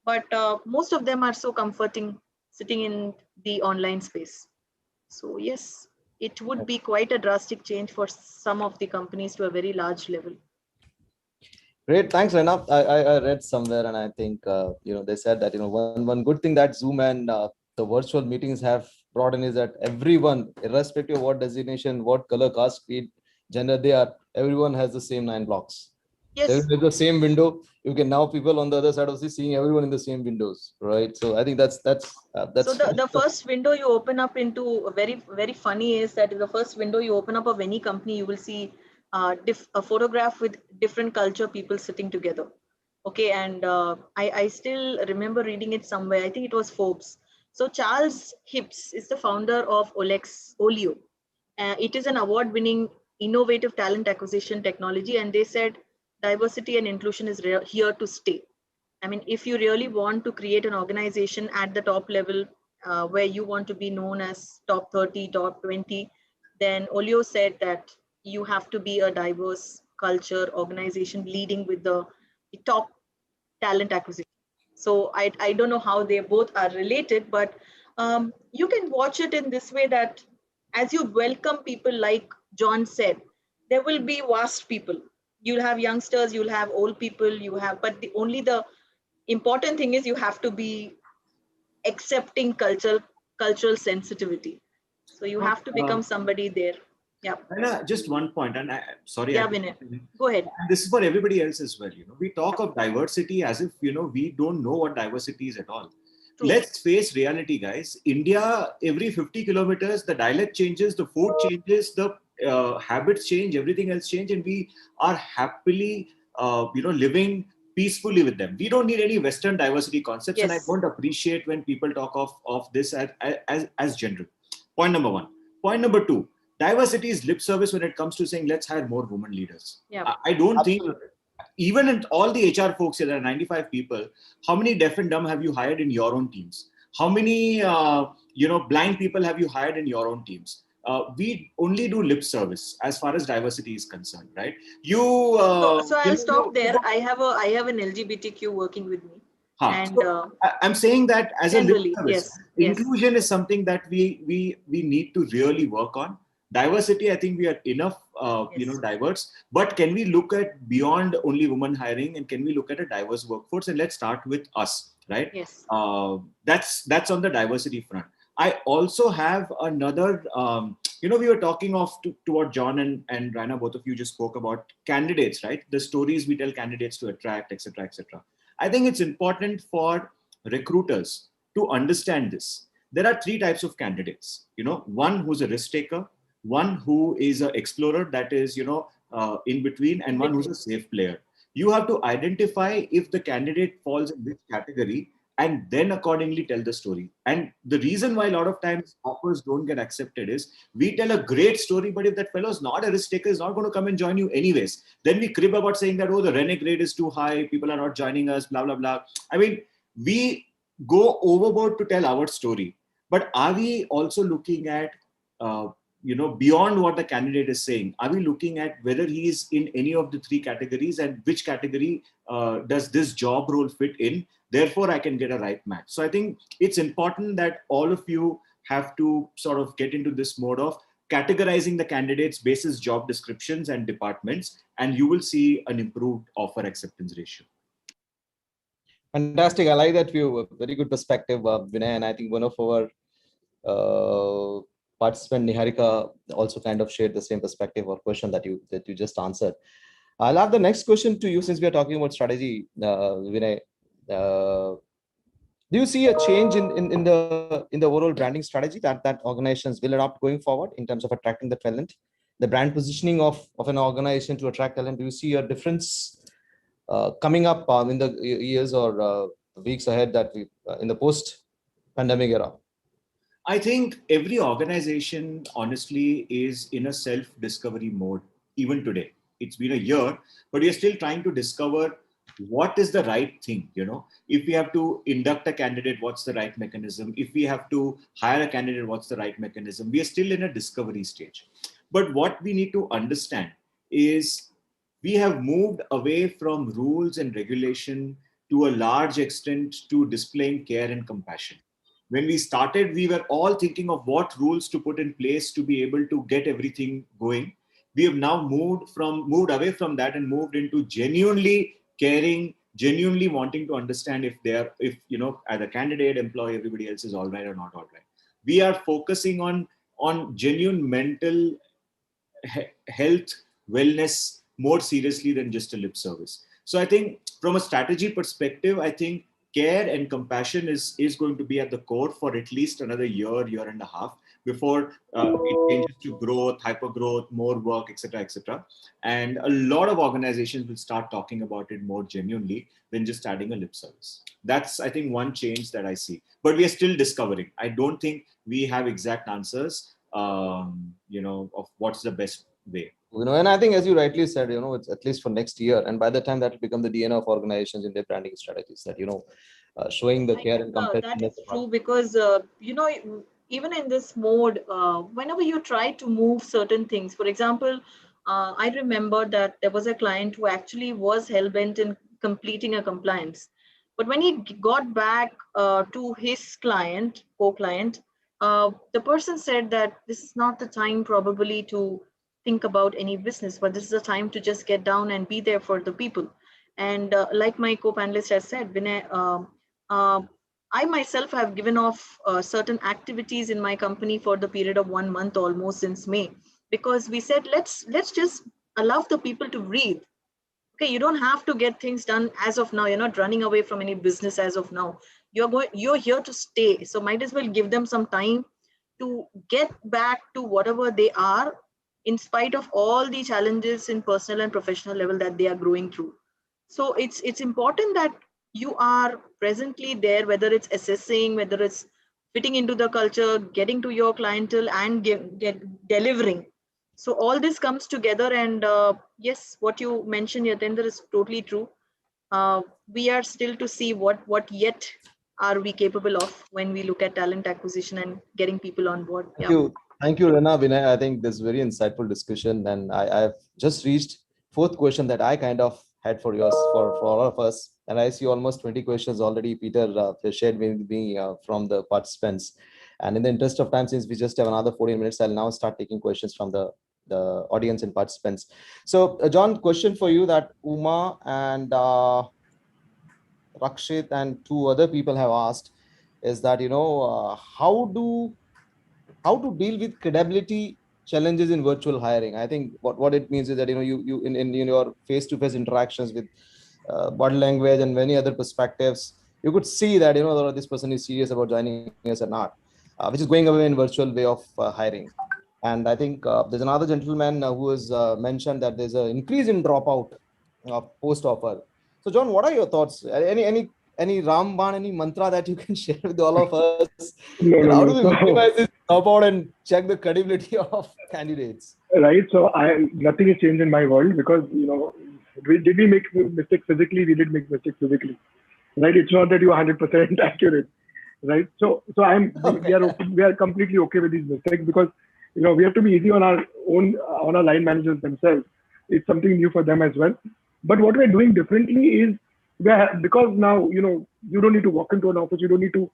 But most of them are so comforting sitting in the online space. So yes, it would be quite a drastic change for some of the companies to a very large level. Great, thanks, Raina. I read somewhere, and I think they said that one good thing that Zoom and the virtual meetings have brought in is that everyone, irrespective of what designation, what color, caste, creed, gender they are, everyone has the same 9 blocks. Yes. There's the same window. You can now people on the other side of the seeing everyone in the same windows, right? So I think that's So the first window you open up into very, very funny is that in the first window you open up of any company, you will see a photograph with different culture people sitting together. Okay, and I still remember reading it somewhere. I think it was Forbes. So Charles Hibbs is the founder of Olio. It is an award-winning innovative talent acquisition technology, and they said diversity and inclusion is here to stay. I mean, if you really want to create an organization at the top level where you want to be known as top 30, top 20, then Olio said that you have to be a diverse culture organization leading with the top talent acquisition. So I don't know how they both are related, but you can watch it in this way that as you welcome people, like John said, there will be vast people. You'll have youngsters, you'll have old people, but the important thing is you have to be accepting cultural sensitivity. So you have to become somebody there. Yeah. And just one point, and sorry, Yeah, Vinay, go ahead. and this is for everybody else as well. We talk of diversity as if we don't know what diversity is at all. True. Let's face reality, guys. India, every 50 kilometers, the dialect changes, the food changes, the habits change, everything else change, and we are happily, living peacefully with them. We don't need any Western diversity concepts, yes. And I don't appreciate when people talk of this as general. Point number one. Point number two. Diversity is lip service when it comes to saying let's hire more women leaders. Yeah. I don't think, even in all the HR folks here, there are 95 people. How many deaf and dumb have you hired in your own teams? How many blind people have you hired in your own teams? We only do lip service as far as diversity is concerned, right? So I'll stop there. I have an LGBTQ working with me. And so I'm saying that as a lip service, yes, inclusion is something that we need to really work on. Diversity, I think we are enough, diverse. But can we look at beyond only women hiring, and can we look at a diverse workforce? And let's start with us, right? Yes. That's on the diversity front. I also have another, we were talking to what John and Raina, both of you just spoke about candidates, right? The stories we tell candidates to attract, etc., etc. I think it's important for recruiters to understand this. There are 3 types of candidates. One who's a risk taker, one who is an explorer, that is, in between, and one who's a safe player. You have to identify if the candidate falls in which category, and then accordingly tell the story. And the reason why a lot of times offers don't get accepted is we tell a great story, but if that fellow is not a risk taker, is not going to come and join you anyways. Then we crib about saying that, oh, the renegade is too high, people are not joining us, blah, blah, blah. I mean, we go overboard to tell our story. But are we also looking at, beyond what the candidate is saying? Are we looking at whether he is in any of the 3 categories, and which category does this job role fit in? Therefore, I can get a right match. So I think it's important that all of you have to sort of get into this mode of categorizing the candidates basis job descriptions and departments, and you will see an improved offer acceptance ratio. Fantastic. I like that view. Very good perspective, Vinay. And I think one of our participant, Niharika, also kind of shared the same perspective or question that you just answered. I'll have the next question to you, since we are talking about strategy, Vinay. Do you see a change in the overall branding strategy that organizations will adopt going forward in terms of attracting the talent, the brand positioning of an organization to attract talent? Do you see a difference coming up in the years or weeks ahead that we in the post-pandemic era? I think every organization, honestly, is in a self-discovery mode even today. It's been a year, but we are still trying to discover what is the right thing? If we have to induct a candidate, what's the right mechanism? If we have to hire a candidate, what's the right mechanism? We are still in a discovery stage. But what we need to understand is we have moved away from rules and regulation to a large extent to displaying care and compassion. When we started, we were all thinking of what rules to put in place to be able to get everything going. We have now moved away from that and moved into genuinely caring, genuinely wanting to understand if as a candidate, employee, everybody else is all right or not all right. We are focusing on genuine mental health, wellness more seriously than just a lip service. So I think from a strategy perspective, I think care and compassion is going to be at the core for at least another year and a half before it changes to growth, hyper growth, more work, etc., etc. And a lot of organizations will start talking about it more genuinely than just adding a lip service. That's, I think, one change that I see. But we are still discovering. I don't think we have exact answers, of what's the best way. And I think, as you rightly said, it's at least for next year, and by the time that will become the DNA of organizations in their branding strategies, that showing the care and compassion. That is true, because even in this mode, whenever you try to move certain things, for example, I remember that there was a client who actually was hell-bent in completing a compliance, but when he got back to his co-client, the person said that this is not the time probably to think about any business, but this is the time to just get down and be there for the people. And like my co-panelist has said, Vinay, I myself have given off certain activities in my company for the period of 1 month, almost since May, because we said let's just allow the people to breathe. Okay, you don't have to get things done as of now. You're not running away from any business as of now. You're here to stay, so might as well give them some time to get back to whatever they are, in spite of all the challenges in personal and professional level that they are growing through. So it's important that you are presently there, whether it's assessing, whether it's fitting into the culture, getting to your clientele, and get delivering. So all this comes together, and yes, what you mentioned, Yatendra, is totally true. We are still to see what yet are we capable of when we look at talent acquisition and getting people on board. Thank you, Rana, Vinay. I think this is very insightful discussion, and I've just reached fourth question that I kind of had for all of us, and I see almost 20 questions already Peter shared with me from the participants. And in the interest of time, since we just have another 14 minutes, I'll now start taking questions from the audience and participants. So, John, question for you that Uma and Rakshit and 2 other people have asked is that how to deal with credibility challenges in virtual hiring. I think what it means is that you in your face-to-face interactions with body language and many other perspectives, you could see that whether this person is serious about joining us or not, which is going away in virtual way of hiring. And I think there's another gentleman who has mentioned that there's an increase in dropout of post offer. So, John, what are your thoughts? Any Ramban, any mantra that you can share with all of us? How do we minimize this dropout and check the credibility of candidates? Right. So nothing has changed in my world, because did we make mistakes physically? We did make mistakes physically. Right. It's not that you are 100% accurate. Right. So we are completely okay with these mistakes, because we have to be easy on our line managers themselves. It's something new for them as well. But what we're doing differently is, because now you don't need to walk into an office, you don't need to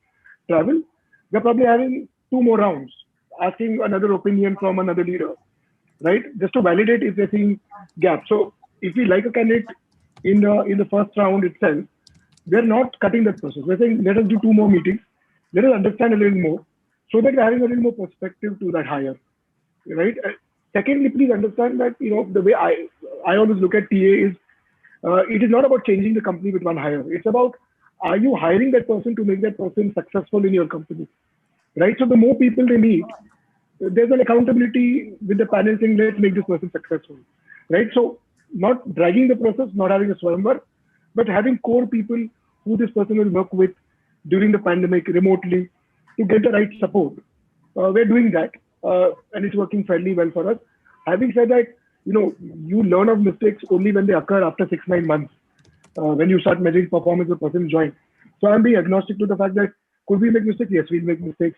travel. We're probably having 2 more rounds, asking another opinion from another leader, right? Just to validate if they're seeing gaps. So if we like a candidate in the first round itself, we're not cutting that process. We're saying, let us do 2 more meetings, let us understand a little more, so that we're having a little more perspective to that hire, right? Secondly, please understand that the way I always look at TA is, it is not about changing the company with one hire. It's about, are you hiring that person to make that person successful in your company, right? So the more people they meet, there's an accountability with the panel saying, let's make this person successful, right? So not dragging the process, not having a swimmer, but having core people who this person will work with during the pandemic remotely to get the right support. We're doing that, and it's working fairly well for us. Having said that, you learn of mistakes only when they occur after 6-9 months, when you start measuring performance of the person join. So I'm being agnostic to the fact that could we make mistakes? Yes, we'll make mistakes.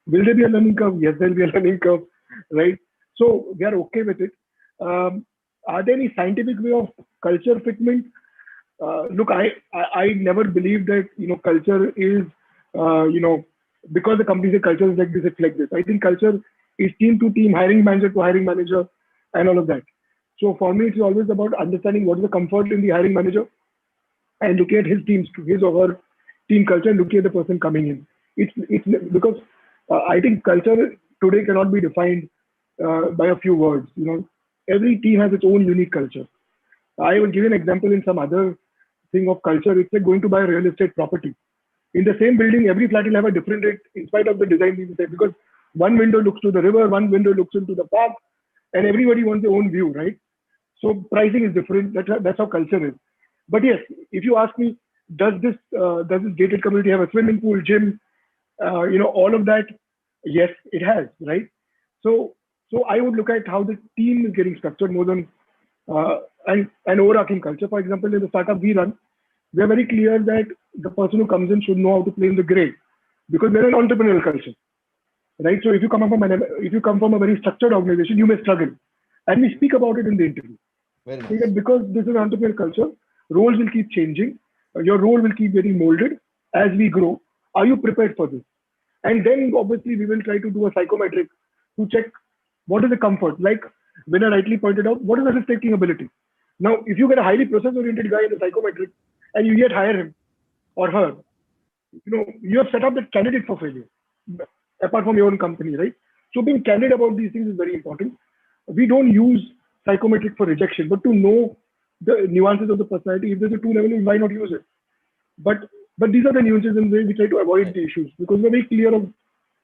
Will there be a learning curve? Yes, there'll be a learning curve, right? So we are okay with it. Are there any scientific way of culture fitment? Look, I never believed that culture is because the company's culture is like this, it's like this. I think culture is team to team, hiring manager to hiring manager, and all of that. So for me, it's always about understanding what is the comfort in the hiring manager and looking at his team's his or her team culture and looking at the person coming in. It's because I think culture today cannot be defined by a few words. Every team has its own unique culture. I will give you an example in some other thing of culture. It's like going to buy a real estate property. In the same building, every flat will have a different rate in spite of the design being the same, because one window looks to the river, one window looks into the park, and everybody wants their own view, right? So pricing is different. That's how culture is. But yes, if you ask me, does this gated community have a swimming pool, gym, all of that? Yes, it has, right? So I would look at how the team is getting structured more than an overarching culture. For example, in the startup we run, we are very clear that the person who comes in should know how to play in the gray, because we're an entrepreneurial culture, right? So if you come from a very structured organization, you may struggle, and we speak about it in the interview. Very Say nice. that because this is an entrepreneurial culture, roles will keep changing. Your role will keep getting molded as we grow. Are you prepared for this? And then obviously we will try to do a psychometric to check what is the comfort. Like Vinay rightly pointed out, what is the risk-taking ability? Now, if you get a highly process-oriented guy in the psychometric and you yet hire him or her, you have set up that candidate for failure, apart from your own company, right? So being candid about these things is very important. We don't use psychometric for rejection, but to know the nuances of the personality. If there's a two level, why not use it? But these are the nuances in which we try to avoid the issues, because we're very clear of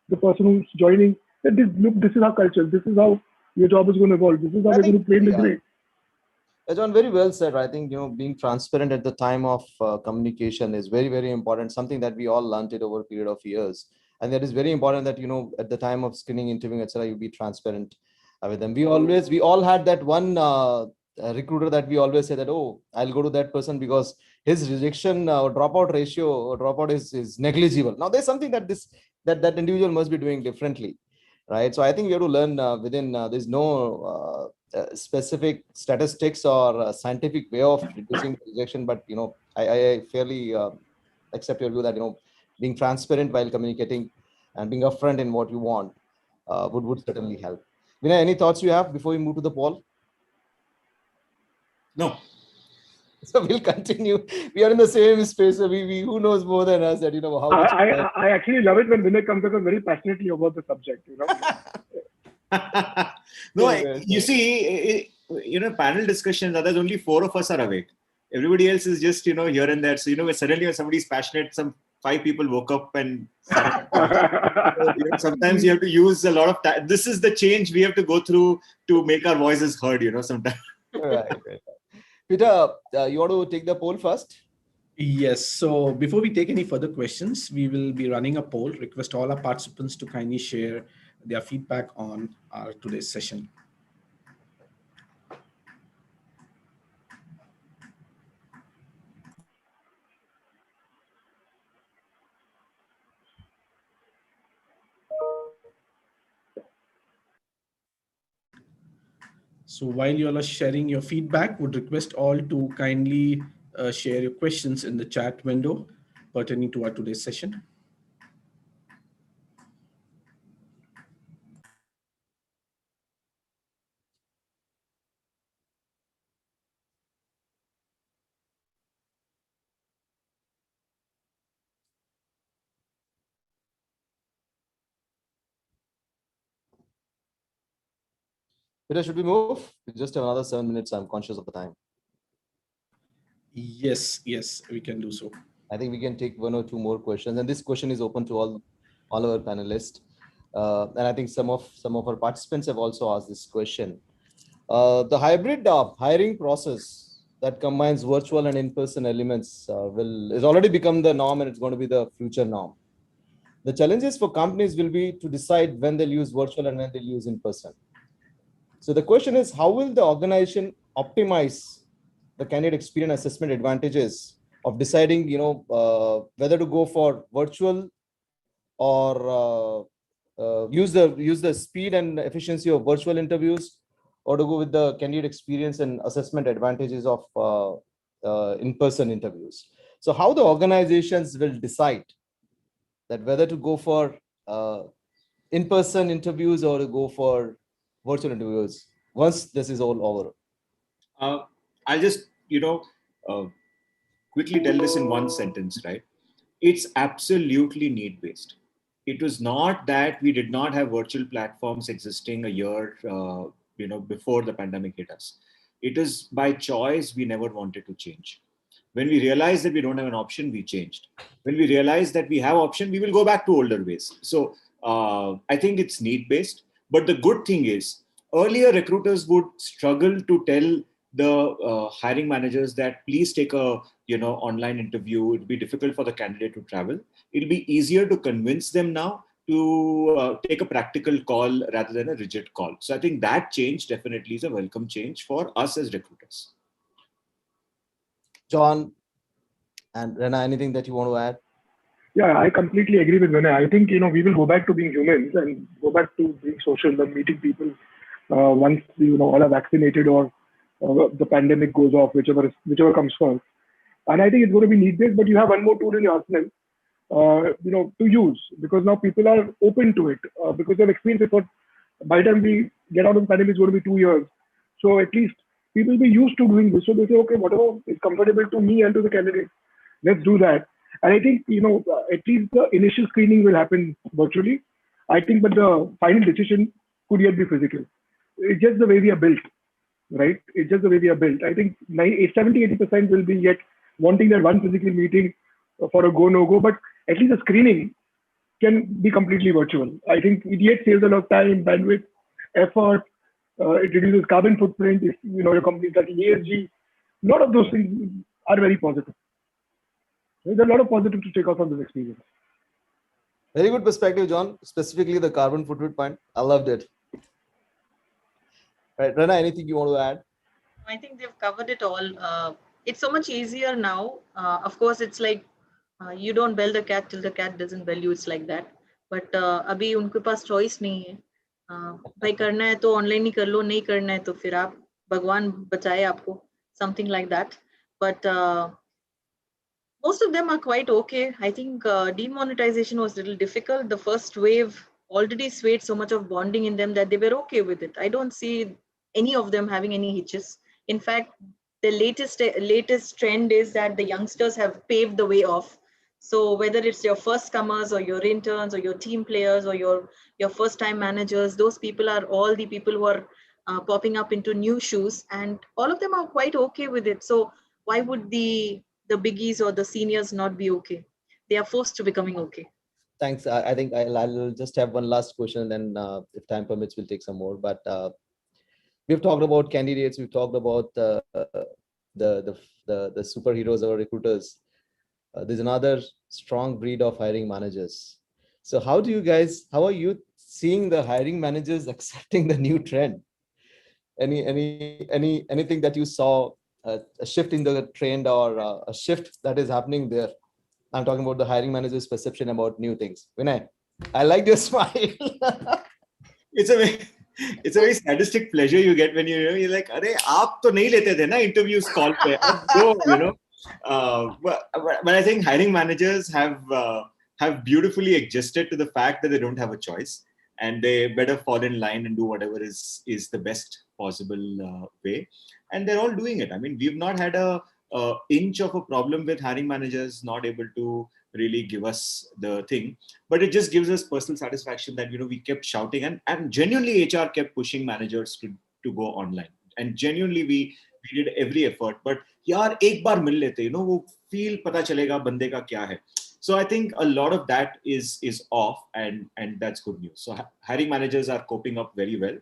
the person who's joining that this is our culture, this is how your job is going to evolve, this is how I we're going think, to play in the yeah, gray. John, very well said. I think, being transparent at the time of communication is very, very important. Something that we all learned it over a period of years. And that is very important that, at the time of screening, interviewing, etc., you be transparent with them. We all had that one recruiter that we always say that, oh, I'll go to that person because his rejection or dropout ratio or dropout is negligible. Now there's something that individual must be doing differently, right? So I think we have to learn within, there's no specific statistics or scientific way of reducing rejection, but I fairly accept your view that being transparent while communicating and being upfront in what you want would certainly help. Vinay, any thoughts you have before we move to the poll? No. So we'll continue. We are in the same space. So we who knows more than us that how much. I actually love it when Vinay comes across very passionately about the subject. No, you see, panel discussions, there's only 4 of us are awake. Everybody else is just, here and there. So, suddenly when somebody's passionate, some 5 people woke up and sometimes you have to use a lot of time. This is the change we have to go through to make our voices heard, sometimes. Right. Peter, you want to take the poll first? Yes. So before we take any further questions, we will be running a poll. Request all our participants to kindly share their feedback on our today's session. So while you all are sharing your feedback, would request all to kindly share your questions in the chat window pertaining to our today's session. Peter, should we move? Just another 7 minutes. I'm conscious of the time. Yes, we can do so. I think we can take 1 or 2 more questions, and this question is open to all our panelists. And I think some of our participants have also asked this question. The hybrid hiring process that combines virtual and in-person elements is already become the norm, and it's going to be the future norm. The challenges for companies will be to decide when they'll use virtual and when they'll use in-person. So the question is, how will the organization optimize the candidate experience assessment advantages of deciding, whether to go for virtual or use the speed and efficiency of virtual interviews, or to go with the candidate experience and assessment advantages of in-person interviews. So how the organizations will decide that whether to go for in-person interviews or to go for virtual interviews once this is all over? I'll just, uh, quickly tell this in one sentence, right? It's absolutely need based. It was not that we did not have virtual platforms existing a year, before the pandemic hit us. It is by choice we never wanted to change. When we realized that we don't have an option, we changed. When we realized that we have option, we will go back to older ways. So I think it's need based. But the good thing is, earlier recruiters would struggle to tell the hiring managers that please take a online interview. It'd be difficult for the candidate to travel. It'll be easier to convince them now to take a practical call rather than a rigid call. So I think that change definitely is a welcome change for us as recruiters. John and Rena, anything that you want to add? Yeah, I completely agree with Vinay. I think, we will go back to being humans and go back to being social and meeting people once, all are vaccinated or the pandemic goes off, whichever comes first. And I think it's going to be need-based, but you have one more tool in your arsenal, to use, because now people are open to it because they've experienced it for, by the time we get out of the pandemic, it's going to be 2 years. So at least people will be used to doing this. So they say, okay, whatever is comfortable to me and to the candidate, let's do that. And I think, at least the initial screening will happen virtually. I think, but the final decision could yet be physical. It's just the way we are built, right? It's just the way we are built. I think 70-80% will be yet wanting that one physical meeting for a go, no go, but at least the screening can be completely virtual. I think it yet saves a lot of time, bandwidth, effort. It reduces carbon footprint. If your company is like ESG, a lot of those things are very positive. There's a lot of positives to take off from this experience. Very good perspective, John. Specifically the carbon footprint point. I loved it. Right, Rana, anything you want to add? I think they've covered it all. It's so much easier now. Of course, it's like you don't bell the cat till the cat doesn't bell you. It's like that. But अभी उनके पास choice नहीं है. भाई करना है तो online ही कर लो, नहीं करना है तो फिर आप भगवान बचाए आपको. Something like that. But most of them are quite okay. I think demonetization was a little difficult. The first wave already swayed so much of bonding in them that they were okay with it. I don't see any of them having any hitches. In fact, the latest trend is that the youngsters have paved the way off. So whether it's your first comers or your interns or your team players or your first time managers, those people are all the people who are popping up into new shoes, and all of them are quite okay with it. So why would the biggies or the seniors not be okay? They are forced to becoming okay. Thanks. I think I'll just have one last question, and then if time permits, we'll take some more. But we've talked about candidates. We've talked about the superheroes or recruiters. There's another strong breed of hiring managers. So how are you seeing the hiring managers accepting the new trend? Anything that you saw, a shift in the trend or a shift that is happening there? I'm talking about the hiring manager's perception about new things. Vinay, I like your smile. It's a very sadistic pleasure you get when you're like, "Arey, aap to nahi lete the na interviews call pe." Go, but I think hiring managers have beautifully adjusted to the fact that they don't have a choice, and they better fall in line and do whatever is the best possible way, and they're all doing it. I mean, we've not had a inch of a problem with hiring managers not able to really give us the thing, but it just gives us personal satisfaction that we kept shouting, and genuinely HR kept pushing managers to go online, and genuinely we did every effort. But यार एक बार मिल लेते, वो feel पता चलेगा बंदे का क्या है. So I think a lot of that is off, and that's good news. So hiring managers are coping up very well.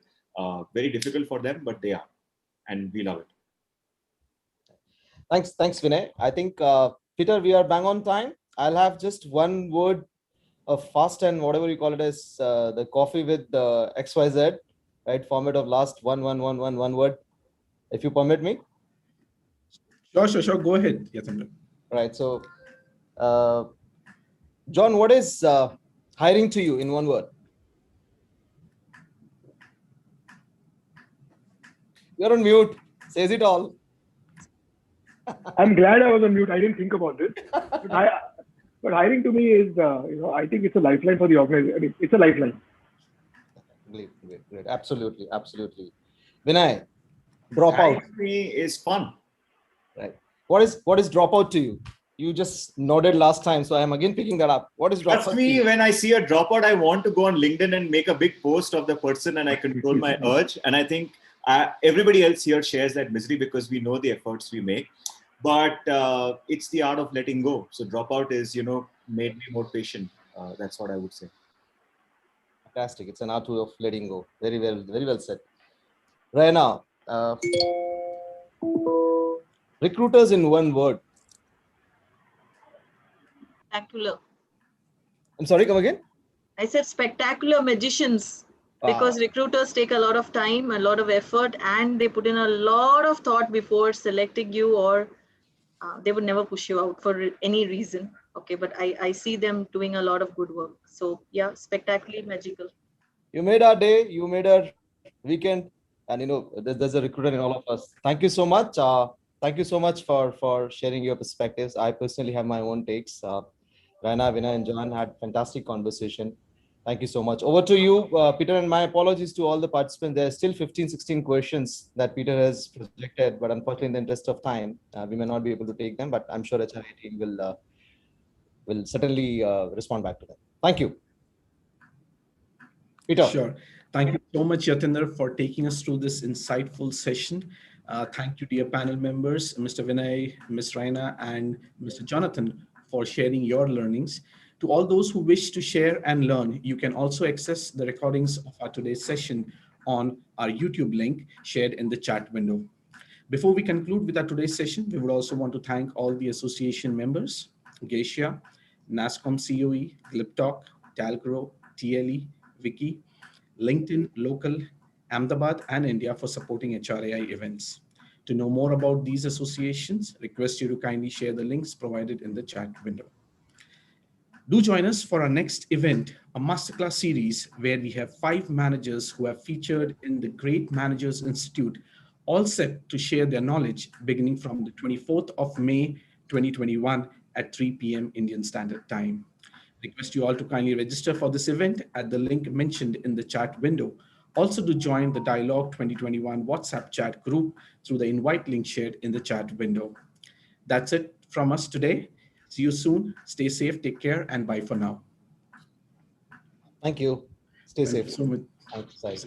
Very difficult for them, but they are, and we love it. Thanks, Vinay. I think Peter, we are bang on time. I'll have just one word of fast and whatever you call it as the coffee with the XYZ, right? Format of last one word, if you permit me. Sure. Go ahead, Yatendra. Right. So, John, what is hiring to you in one word? You're on mute. Says it all. I'm glad I was on mute. I didn't think about this. But hiring to me is, I think it's a lifeline for the organization. I mean, it's a lifeline. Great. Absolutely. Vinay, dropout. Hiring to me is fun. Right. What is dropout to you? You just nodded last time, so I'm again picking that up. What is dropout? Trust me, when I see a dropout, I want to go on LinkedIn and make a big post of the person, and I control my urge. And I think everybody else here shares that misery because we know the efforts we make. But it's the art of letting go. So dropout is, made me more patient. That's what I would say. Fantastic. It's an art of letting go. Very well said. RAINA, recruiters in one word. Spectacular. I'm sorry, come again? I said spectacular magicians. Because recruiters take a lot of time, a lot of effort, and they put in a lot of thought before selecting you, or they would never push you out for any reason. Okay, but I see them doing a lot of good work. So yeah, spectacularly magical. You made our day, you made our weekend, and there's a recruiter in all of us. Thank you so much. Thank you so much for sharing your perspectives. I personally have my own takes. RAINA, Vinay, and John had fantastic conversation. Thank you so much. Over to you, Peter, and my apologies to all the participants. There are still 15, 16 questions that Peter has projected, but unfortunately, in the interest of time, we may not be able to take them, but I'm sure HRA team will certainly respond back to them. Thank you. Peter. Sure. Thank you so much, Yatendra, for taking us through this insightful session. Thank you, dear panel members, Mr. Vinay, Ms. Raina, and Mr. Jonathan, for sharing your learnings. To all those who wish to share and learn, you can also access the recordings of our today's session on our YouTube link shared in the chat window. Before we conclude with our today's session, we would also want to thank all the association members, Geisha, NASCOM COE, GlipTalk, Talgro, TLE, Wiki, LinkedIn Local, Ahmedabad, and India for supporting HRAI events. To know more about these associations, request you to kindly share the links provided in the chat window. Do join us for our next event, a masterclass series where we have 5 managers who have featured in the Great Managers Institute, all set to share their knowledge beginning from the 24th of May, 2021 at 3 p.m. Indian Standard Time. Request you all to kindly register for this event at the link mentioned in the chat window. Also to join the Dialogue 2021 WhatsApp chat group through the invite link shared in the chat window. That's it from us today. See you soon. Stay safe, take care, and bye for now. Thank you. Stay safe. Thank you so much. Thanks.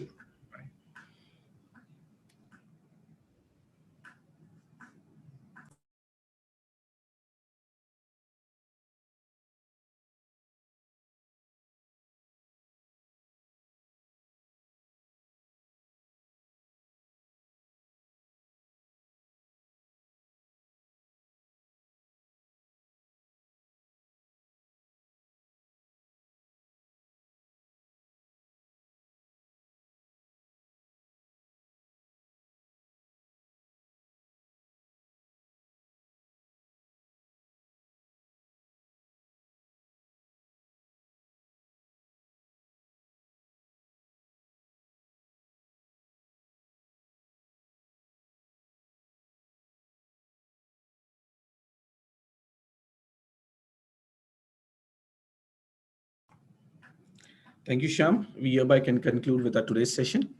Thank you, Shyam. We hereby can conclude with our today's session.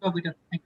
Sure, Peter. Thank you.